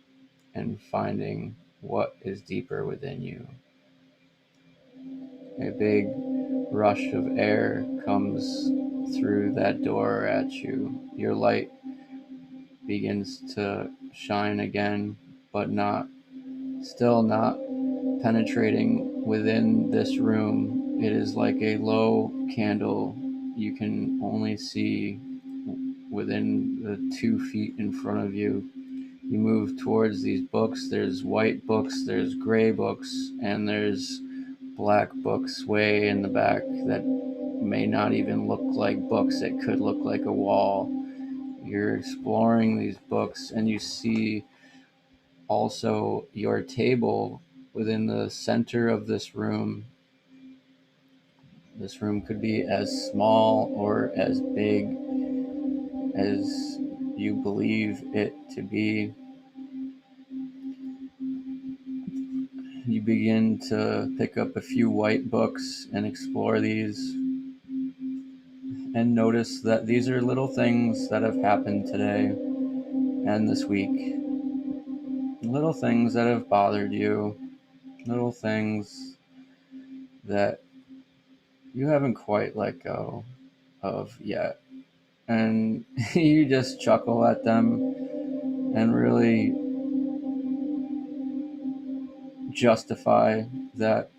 and finding what is deeper within you. A big rush of air comes through that door at you. Your light begins to shine again, but still not penetrating within this room. It is like a low candle. You can only see within the 2 feet in front of you. You move towards these books. There's white books, there's gray books, and there's black books way in the back that may not even look like books. It could look like a wall. You're exploring these books, and you see also your table within the center of this room. This room could be as small or as big as you believe it to be. You begin to pick up a few white books and explore these, and notice that these are little things that have happened today and this week. Little things that have bothered you. Little things that you haven't quite let go of yet. And you just chuckle at them and really justify that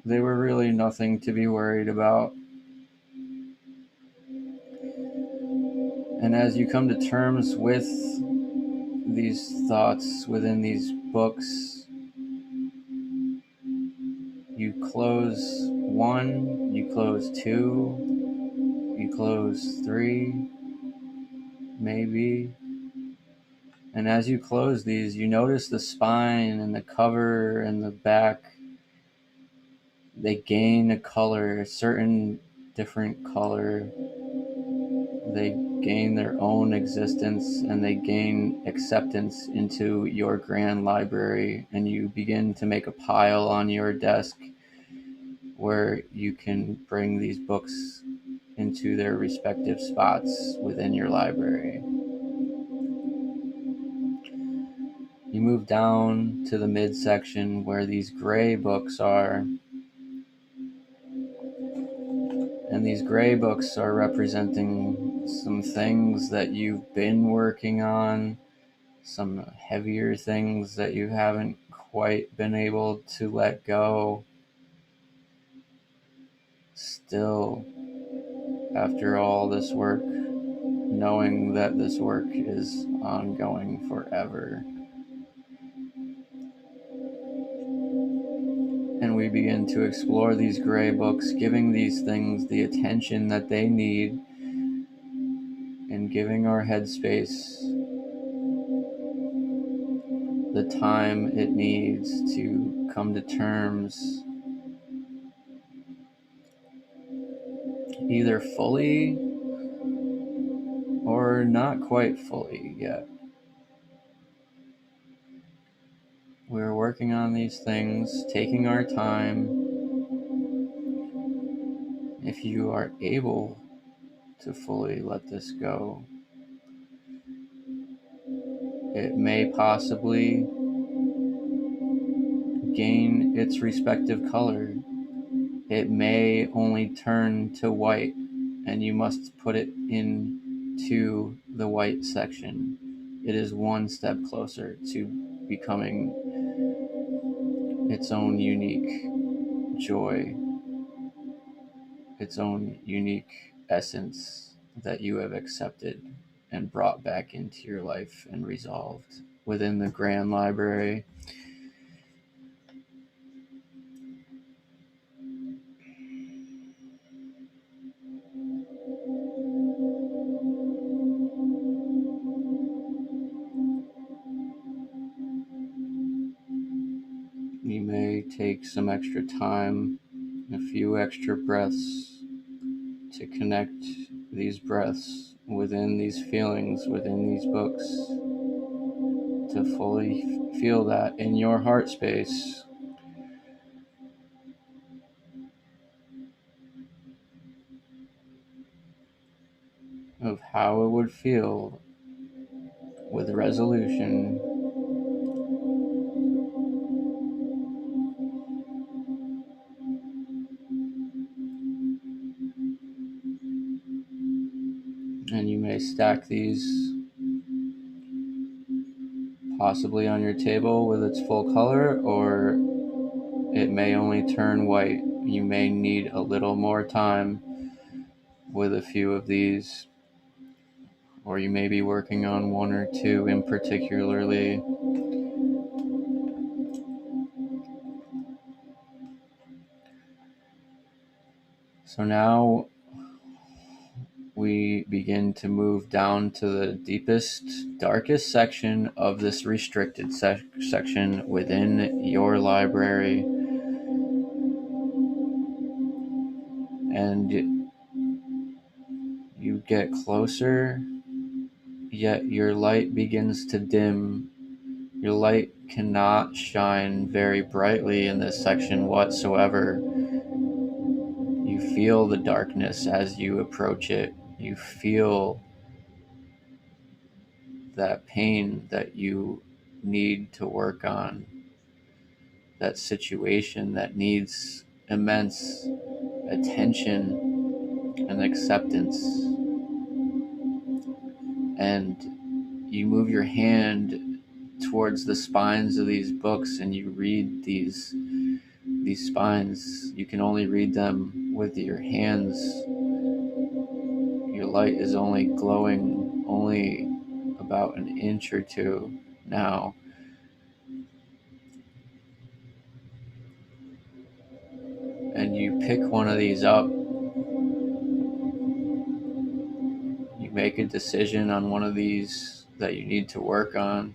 they were really nothing to be worried about. And as you come to terms with these thoughts within these books, you close one, you close two, you close three, maybe. And as you close these, you notice the spine and the cover and the back, they gain a color, a certain different color. They gain their own existence and they gain acceptance into your grand library, and you begin to make a pile on your desk where you can bring these books into their respective spots within your library. You move down to the midsection where these gray books are, and these gray books are representing some things that you've been working on, some heavier things that you haven't quite been able to let go. Still, after all this work, knowing that this work is ongoing forever. And we begin to explore these gray books, giving these things the attention that they need, and giving our headspace the time it needs to come to terms, either fully or not quite fully yet. We're working on these things, taking our time. If you are able to fully let this go, it may possibly gain its respective color. It may only turn to white, and you must put it into the white section. It is one step closer to becoming its own unique joy, its own unique essence that you have accepted and brought back into your life and resolved within the Grand Library. You may take some extra time, a few extra breaths to connect these breaths within these feelings, within these books, to fully feel that in your heart space. Of how it would feel with resolution. And you may stack these possibly on your table with its full color, or it may only turn white. You may need a little more time with a few of these, or you may be working on one or two in particularly. So now we begin to move down to the deepest, darkest section of this restricted section within your library. And you get closer, yet your light begins to dim. Your light cannot shine very brightly in this section whatsoever. You feel the darkness as you approach it. You feel that pain that you need to work on, that situation that needs immense attention and acceptance. And you move your hand towards the spines of these books and you read these spines. You can only read them with your hands. Your light is only glowing only a about an inch or two now. And you pick one of these up, you make a decision on one of these that you need to work on.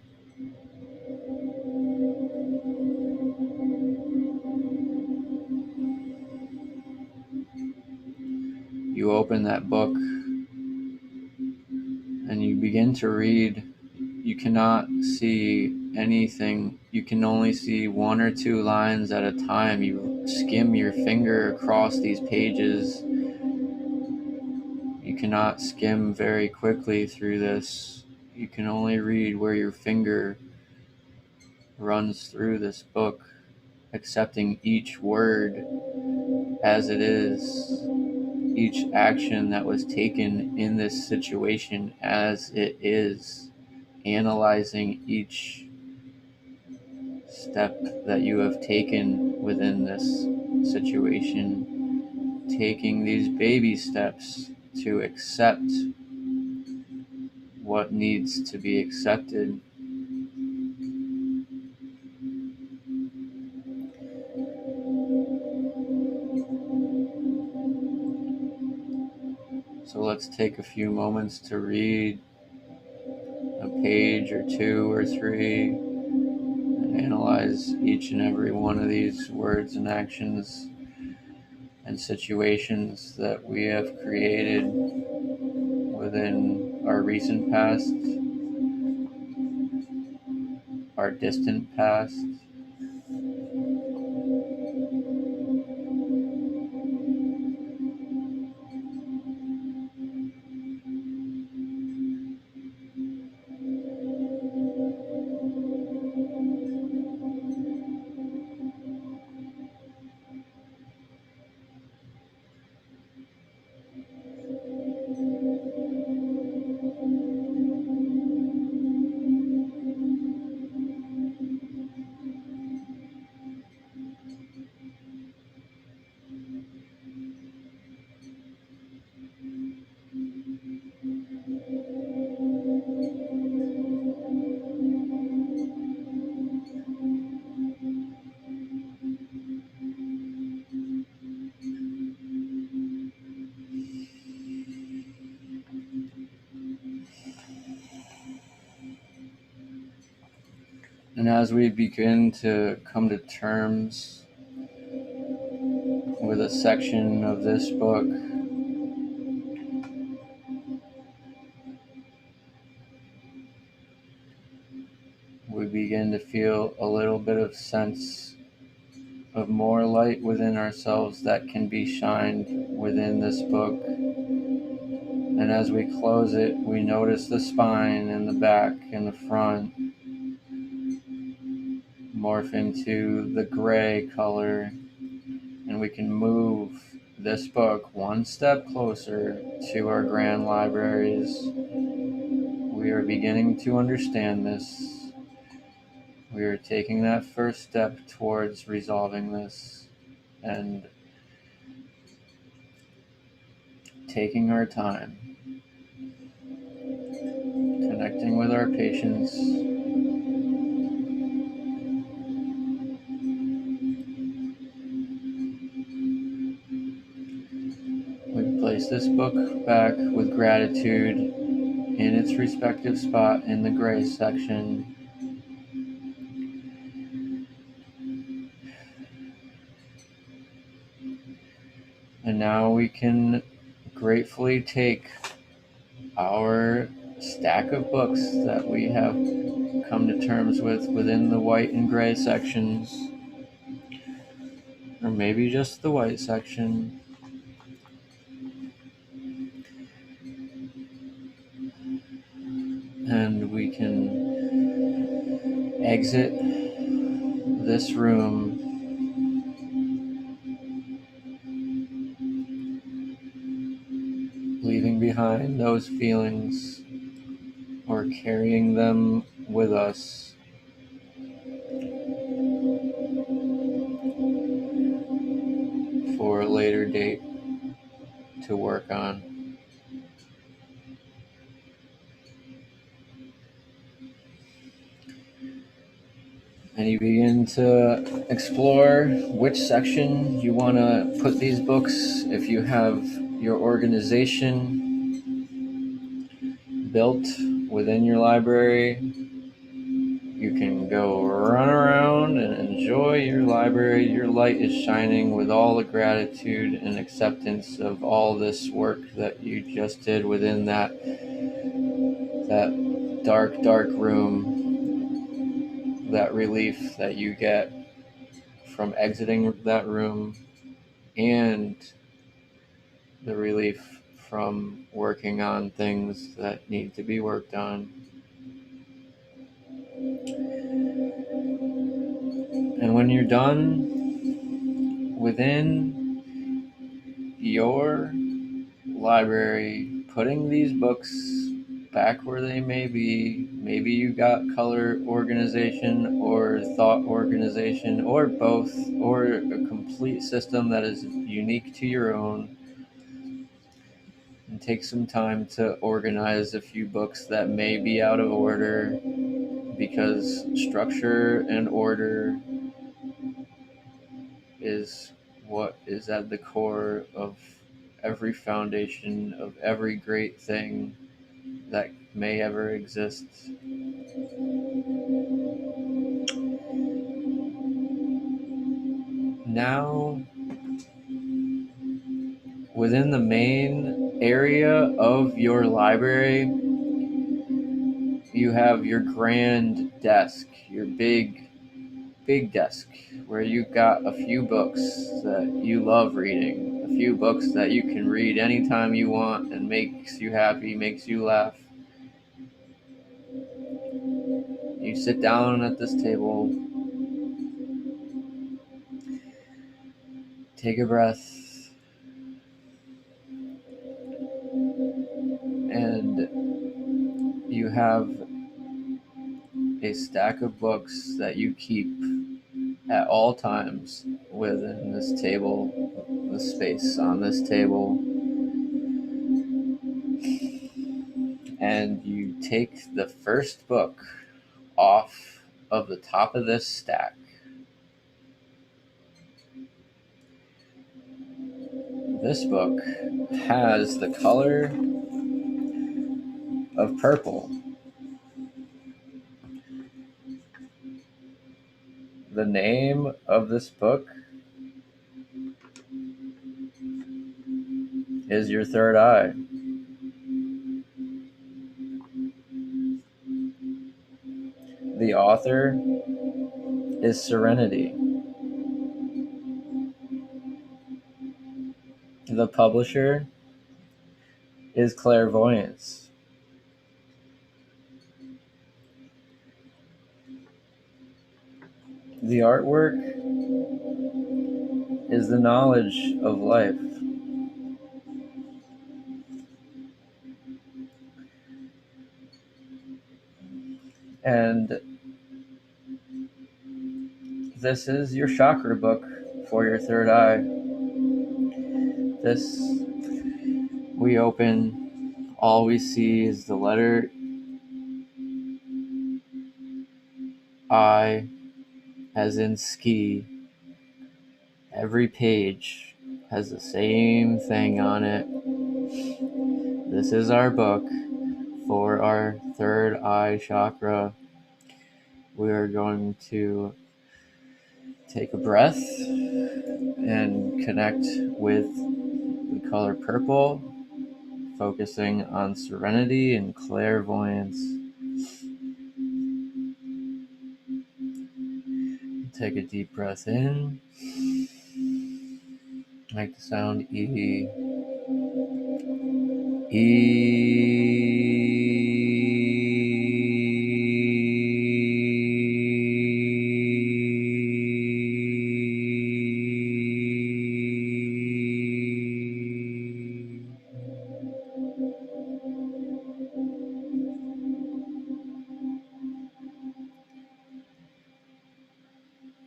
You open that book and you begin to read. You cannot see anything. You can only see one or two lines at a time. You skim your finger across these pages. You cannot skim very quickly through this. You can only read where your finger runs through this book, accepting each word as it is, each action that was taken in this situation as it is, analyzing each step that you have taken within this situation, taking these baby steps to accept what needs to be accepted. So let's take a few moments to read a page or two or three and analyze each and every one of these words and actions and situations that we have created within our recent past, our distant past. And as we begin to come to terms with a section of this book, we begin to feel a little bit of sense of more light within ourselves that can be shined within this book. And as we close it, we notice the spine and the back and the front morph into the gray color, and we can move this book one step closer to our grand libraries. We are beginning to understand this. We are taking that first step towards resolving this and taking our time, connecting with our patience. We place this book back with gratitude in its respective spot in the gray section. And now we can gratefully take our stack of books that we have come to terms with within the white and gray sections, or maybe just the white section, and we can exit this room leaving behind those feelings or carrying them with us for a later date to work on. And you begin to explore which section you want to put these books. If you have your organization built within your library, you can go run around and enjoy your library. Your light is shining with all the gratitude and acceptance of all this work that you just did within that dark room, that relief that you get from exiting that room, and the relief from working on things that need to be worked on. And when you're done within your library, putting these books back where they may be, maybe you got color organization or thought organization or both, or a complete system that is unique to your own, and take some time to organize a few books that may be out of order, because structure and order is what is at the core of every foundation of every great thing that may ever exist. Now, within the main area of your library, you have your grand desk, your big desk, where you've got a few books that you love reading, a few books that you can read anytime you want and makes you happy, makes you laugh. You sit down at this table, take a breath, and you have a stack of books that you keep at all times within this table, the space on this table. And you take the first book off of the top of this stack. This book has the color of purple. The name of this book is Your Third Eye. The author is Serenity. The publisher is Clairvoyance. The artwork is The Knowledge of Life. And this is your chakra book for your third eye. This, we open, all we see is the letter I, as in ski. Every page has the same thing on it. This is our book for our third eye chakra. We are going to take a breath and connect with the color purple, focusing on serenity and clairvoyance. Take a deep breath in. Make the sound E.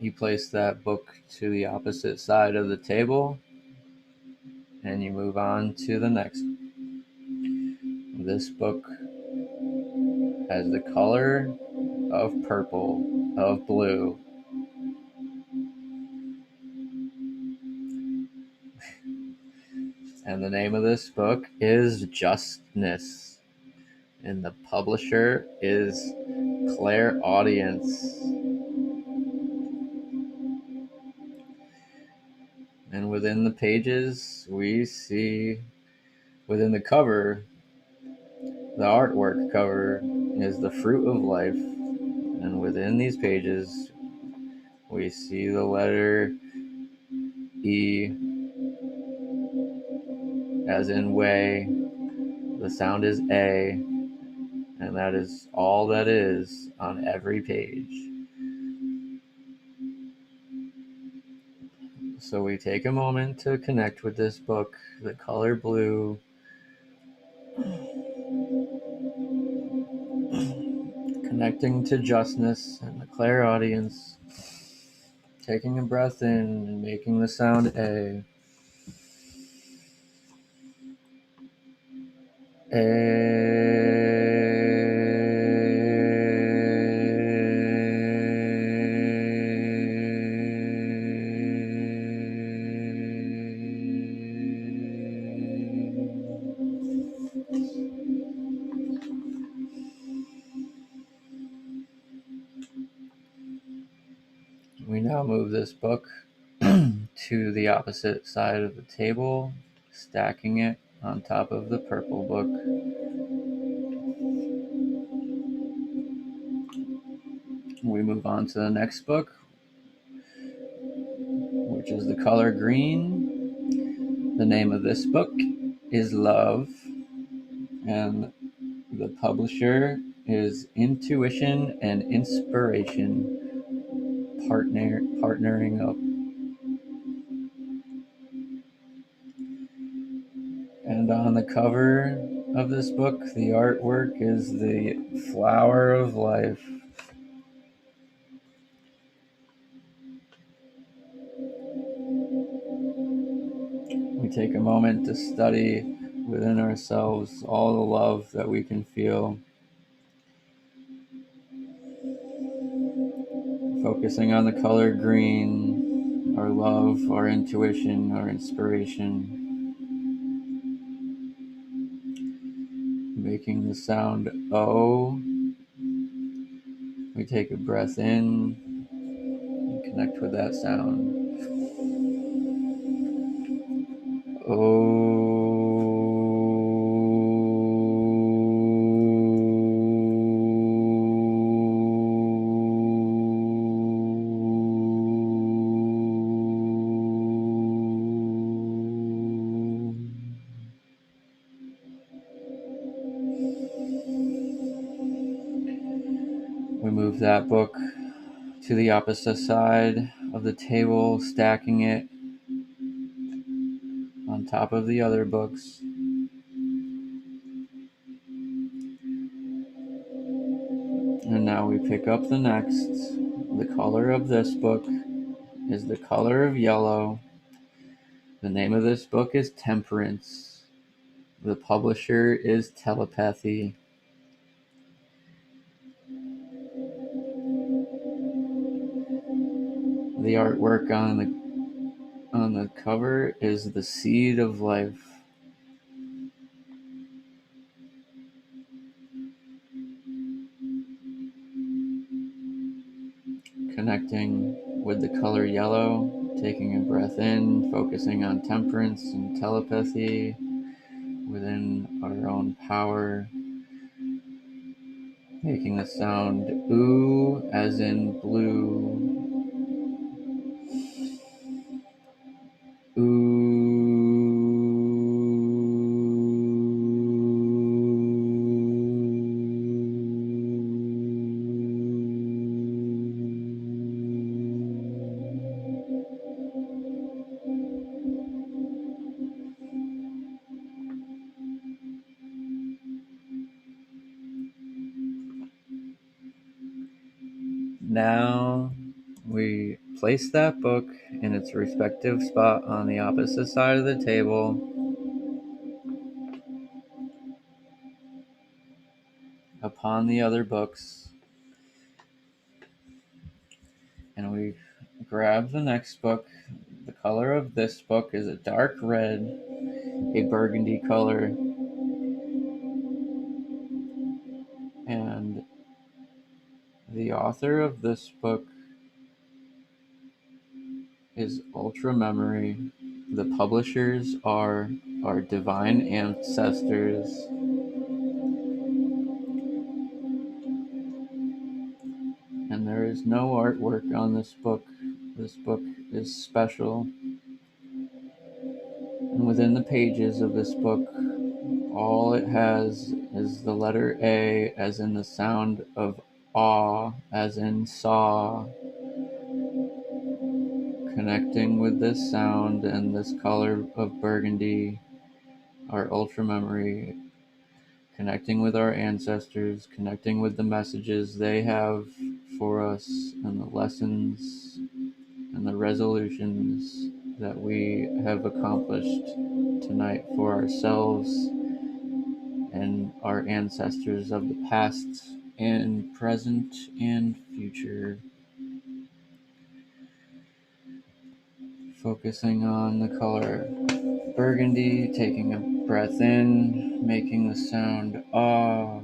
You place that book to the opposite side of the table, and you move on to the next. This book has the color of purple, of blue, And the name of this book is Justness. And the publisher is Clairaudience. And within the pages, we see, within the cover, the artwork cover is the fruit of life. And within these pages, we see the letter E, as in way. The sound is A, and that is all that is on every page. So we take a moment to connect with this book, the color blue, connecting to justness and the clairaudience, taking a breath in and making the sound A. We now move this book to the opposite side of the table, stacking it on top of the purple book. We move on to the next book, which is the color green. The name of this book is Love, and the publisher is Intuition and Inspiration Partnering Up. And on the cover of this book, the artwork is the flower of life. We take a moment to study within ourselves all the love that we can feel, focusing on the color green, our love, our intuition, our inspiration, making the sound O. We take a breath in and connect with that sound. O. We move that book to the opposite side of the table, stacking it on top of the other books. And now we pick up the next. The color of this book is the color of yellow. The name of this book is Temperance. The publisher is Telepathy. The artwork on the cover is the seed of life. Connecting with the color yellow, taking a breath in, focusing on temperance and telepathy within our own power, making the sound ooh as in blue. Ooh. Now we place that book in its respective spot on the opposite side of the table. Upon the other books, and we grab the next book. The color of this book is a dark red, a burgundy color, and the author of this book is Ultra Memory. The publishers are our divine ancestors. And there is no artwork on this book. This book is special. And within the pages of this book, all it has is the letter A, as in the sound of awe, as in saw. Connecting with this sound and this color of burgundy, our ultra memory, connecting with our ancestors, connecting with the messages they have for us, and the lessons and the resolutions that we have accomplished tonight for ourselves and our ancestors of the past and present and future. Focusing on the color burgundy, taking a breath in, making the sound ah.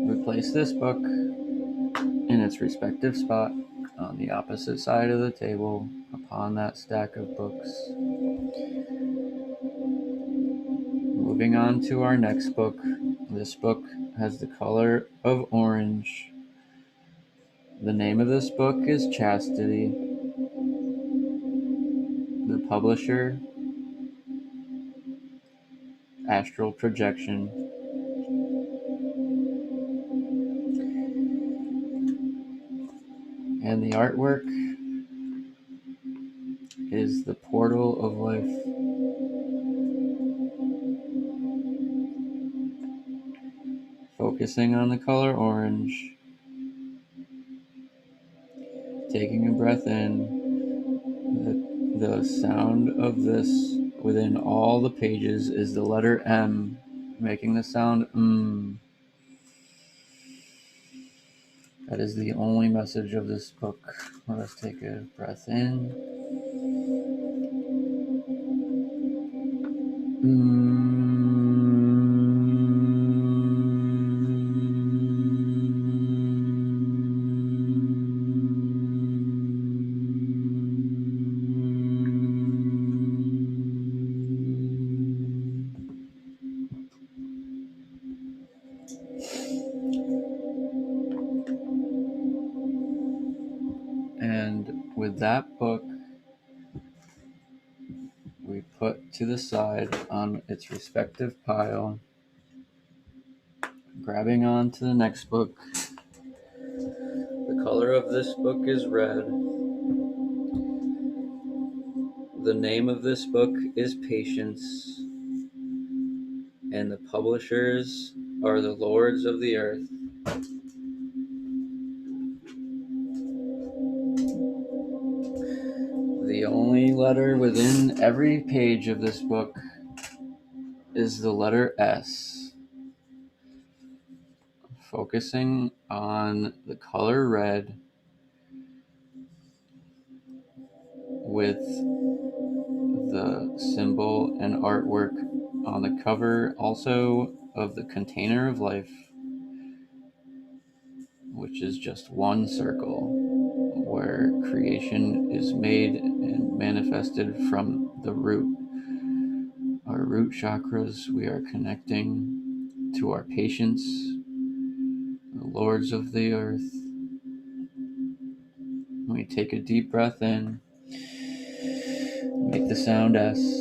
Replace this book in its respective spot on the opposite side of the table upon that stack of books. Moving on to our next book. This book has the color of orange. The name of this book is Chastity. The publisher, Astral Projection. And the artwork is the portal of life. Focusing on the color orange. Taking a breath in. The sound of this within all the pages is the letter M, making the sound That is the only message of this book. Let us take a breath in. And with that book, we put to the side on its respective pile, grabbing on to the next book. The color of this book is red. The name of this book is Patience, and the publishers are the Lords of the Earth. The only letter within every page of this book is the letter S. Focusing on the color red with the symbol and artwork on the cover also of the Container of Life, which is just one circle where creation is made and manifested from the root. Our root chakras, we are connecting to our patience, the lords of the earth. We take a deep breath in, make the sound S.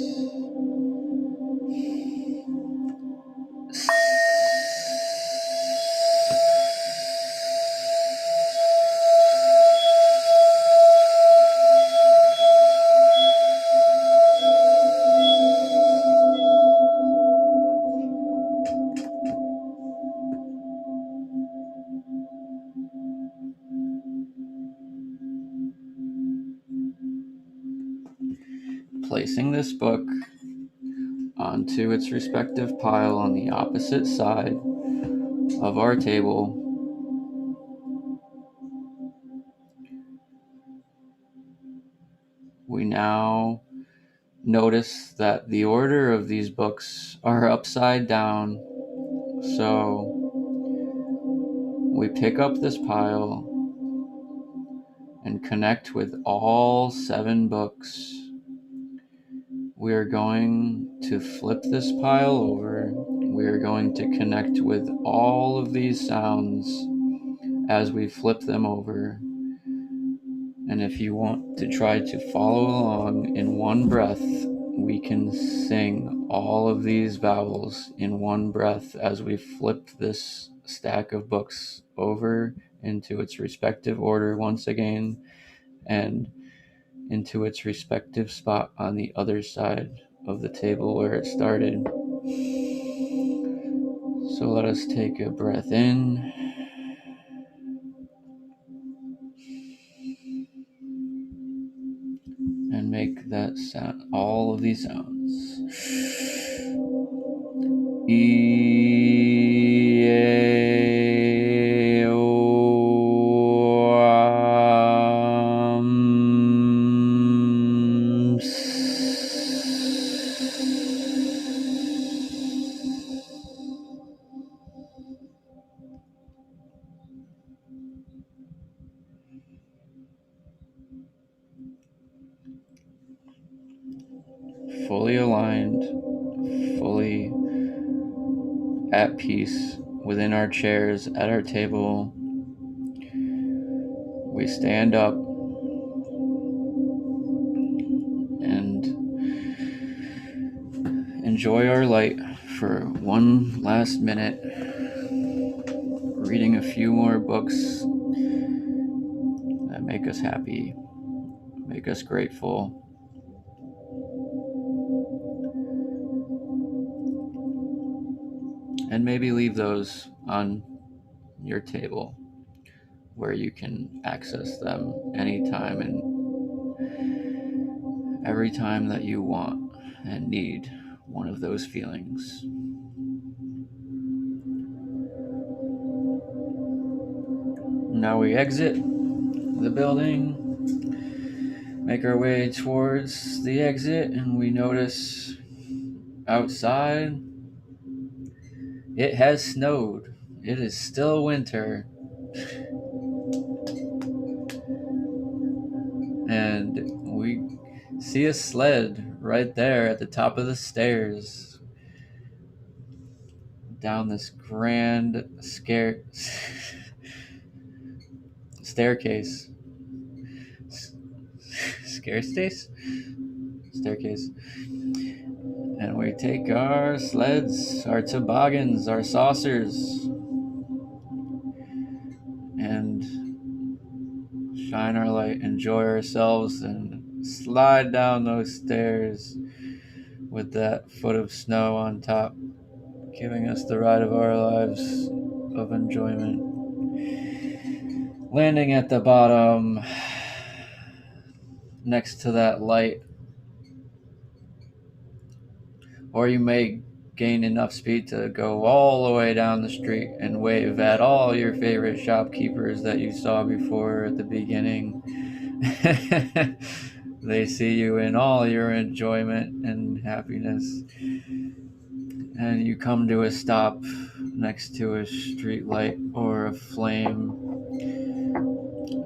placing this book onto its respective pile on the opposite side of our table, we now notice that the order of these books are upside down. So we pick up this pile and connect with all 7 books. We are going to flip this pile over. We are going to connect with all of these sounds as we flip them over. And if you want to try to follow along in one breath, we can sing all of these vowels in one breath as we flip this stack of books over into its respective order once again, and into its respective spot on the other side of the table where it started. So let us take a breath in and make that sound, all of these sounds. Fully aligned, fully at peace within our chairs at our table, we stand up and enjoy our light for one last minute, reading a few more books that make us happy, make us grateful. And maybe leave those on your table where you can access them anytime and every time that you want and need one of those feelings. Now we exit the building, make our way towards the exit, and we notice outside it has snowed. It is still winter. And we see a sled right there at the top of the stairs down this grand staircase. Staircase? Staircase. And we take our sleds, our toboggans, our saucers, and shine our light, enjoy ourselves, and slide down those stairs with that foot of snow on top, giving us the ride of our lives of enjoyment. Landing at the bottom next to that light, or you may gain enough speed to go all the way down the street and wave at all your favorite shopkeepers that you saw before at the beginning. They see you in all your enjoyment and happiness, and you come to a stop next to a street light or a flame,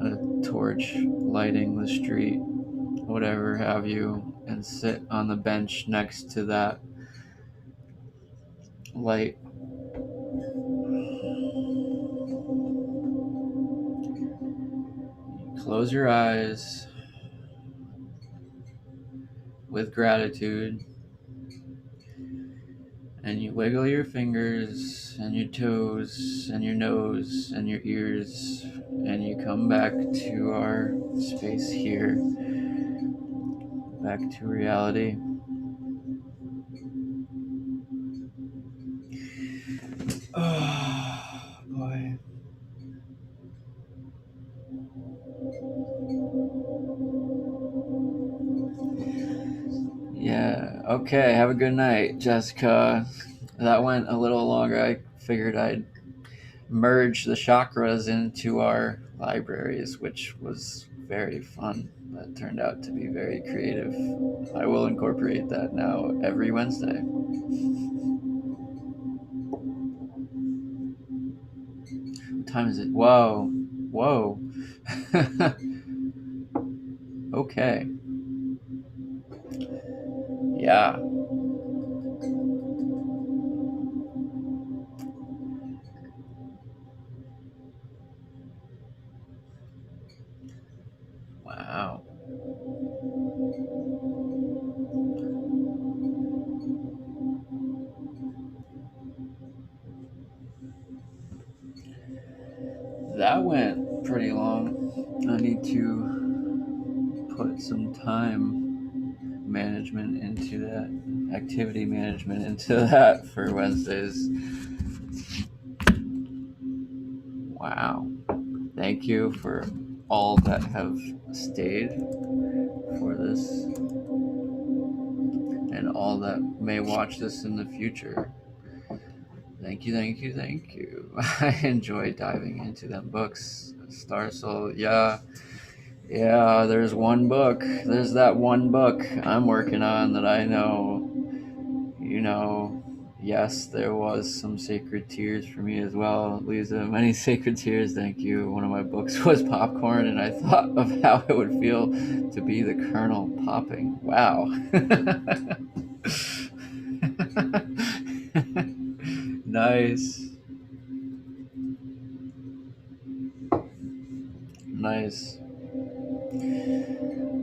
a torch lighting the street, whatever have you, and sit on the bench next to that light. Close your eyes with gratitude, and you wiggle your fingers and your toes and your nose and your ears, and you come back to our space here, back to reality. Oh boy. Okay, have a good night, Jessica. That went a little longer. I figured I'd merge the chakras into our libraries, which was very fun. That turned out to be very creative. I will incorporate that now every Wednesday. What time is it? Whoa. Whoa. Okay. Yeah. Wow. That went pretty long. I need to put some time management into that, activity management into that for Wednesdays. Wow. Thank you for all that have stayed for this and all that may watch this in the future. Thank you, thank you, thank you. I enjoy diving into them books. Star Soul, yeah. Yeah, there's one book. There's that one book I'm working on that I know, you know, yes, there was some sacred tears for me as well. Lisa, many sacred tears, thank you. One of my books was Popcorn, and I thought of how it would feel to be the kernel popping. Wow. Nice. Nice.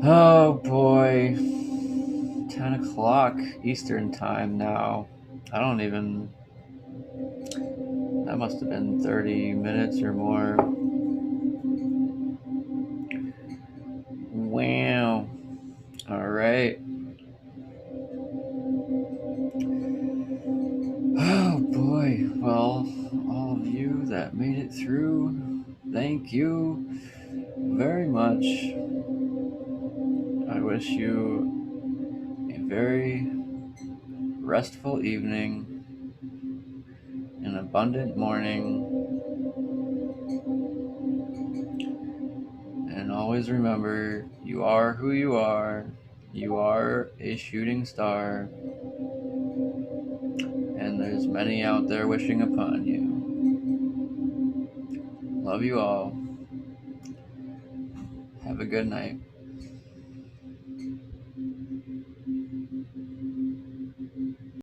Oh boy. 10 o'clock Eastern time now. I don't even. That must have been 30 minutes or more. Wow. All right. Oh boy. Well, all of you that made it through, thank you very much. I wish you a very restful evening, an abundant morning, and always remember you are who you are. You are a shooting star, and there's many out there wishing upon you. Love you all. Have a good night.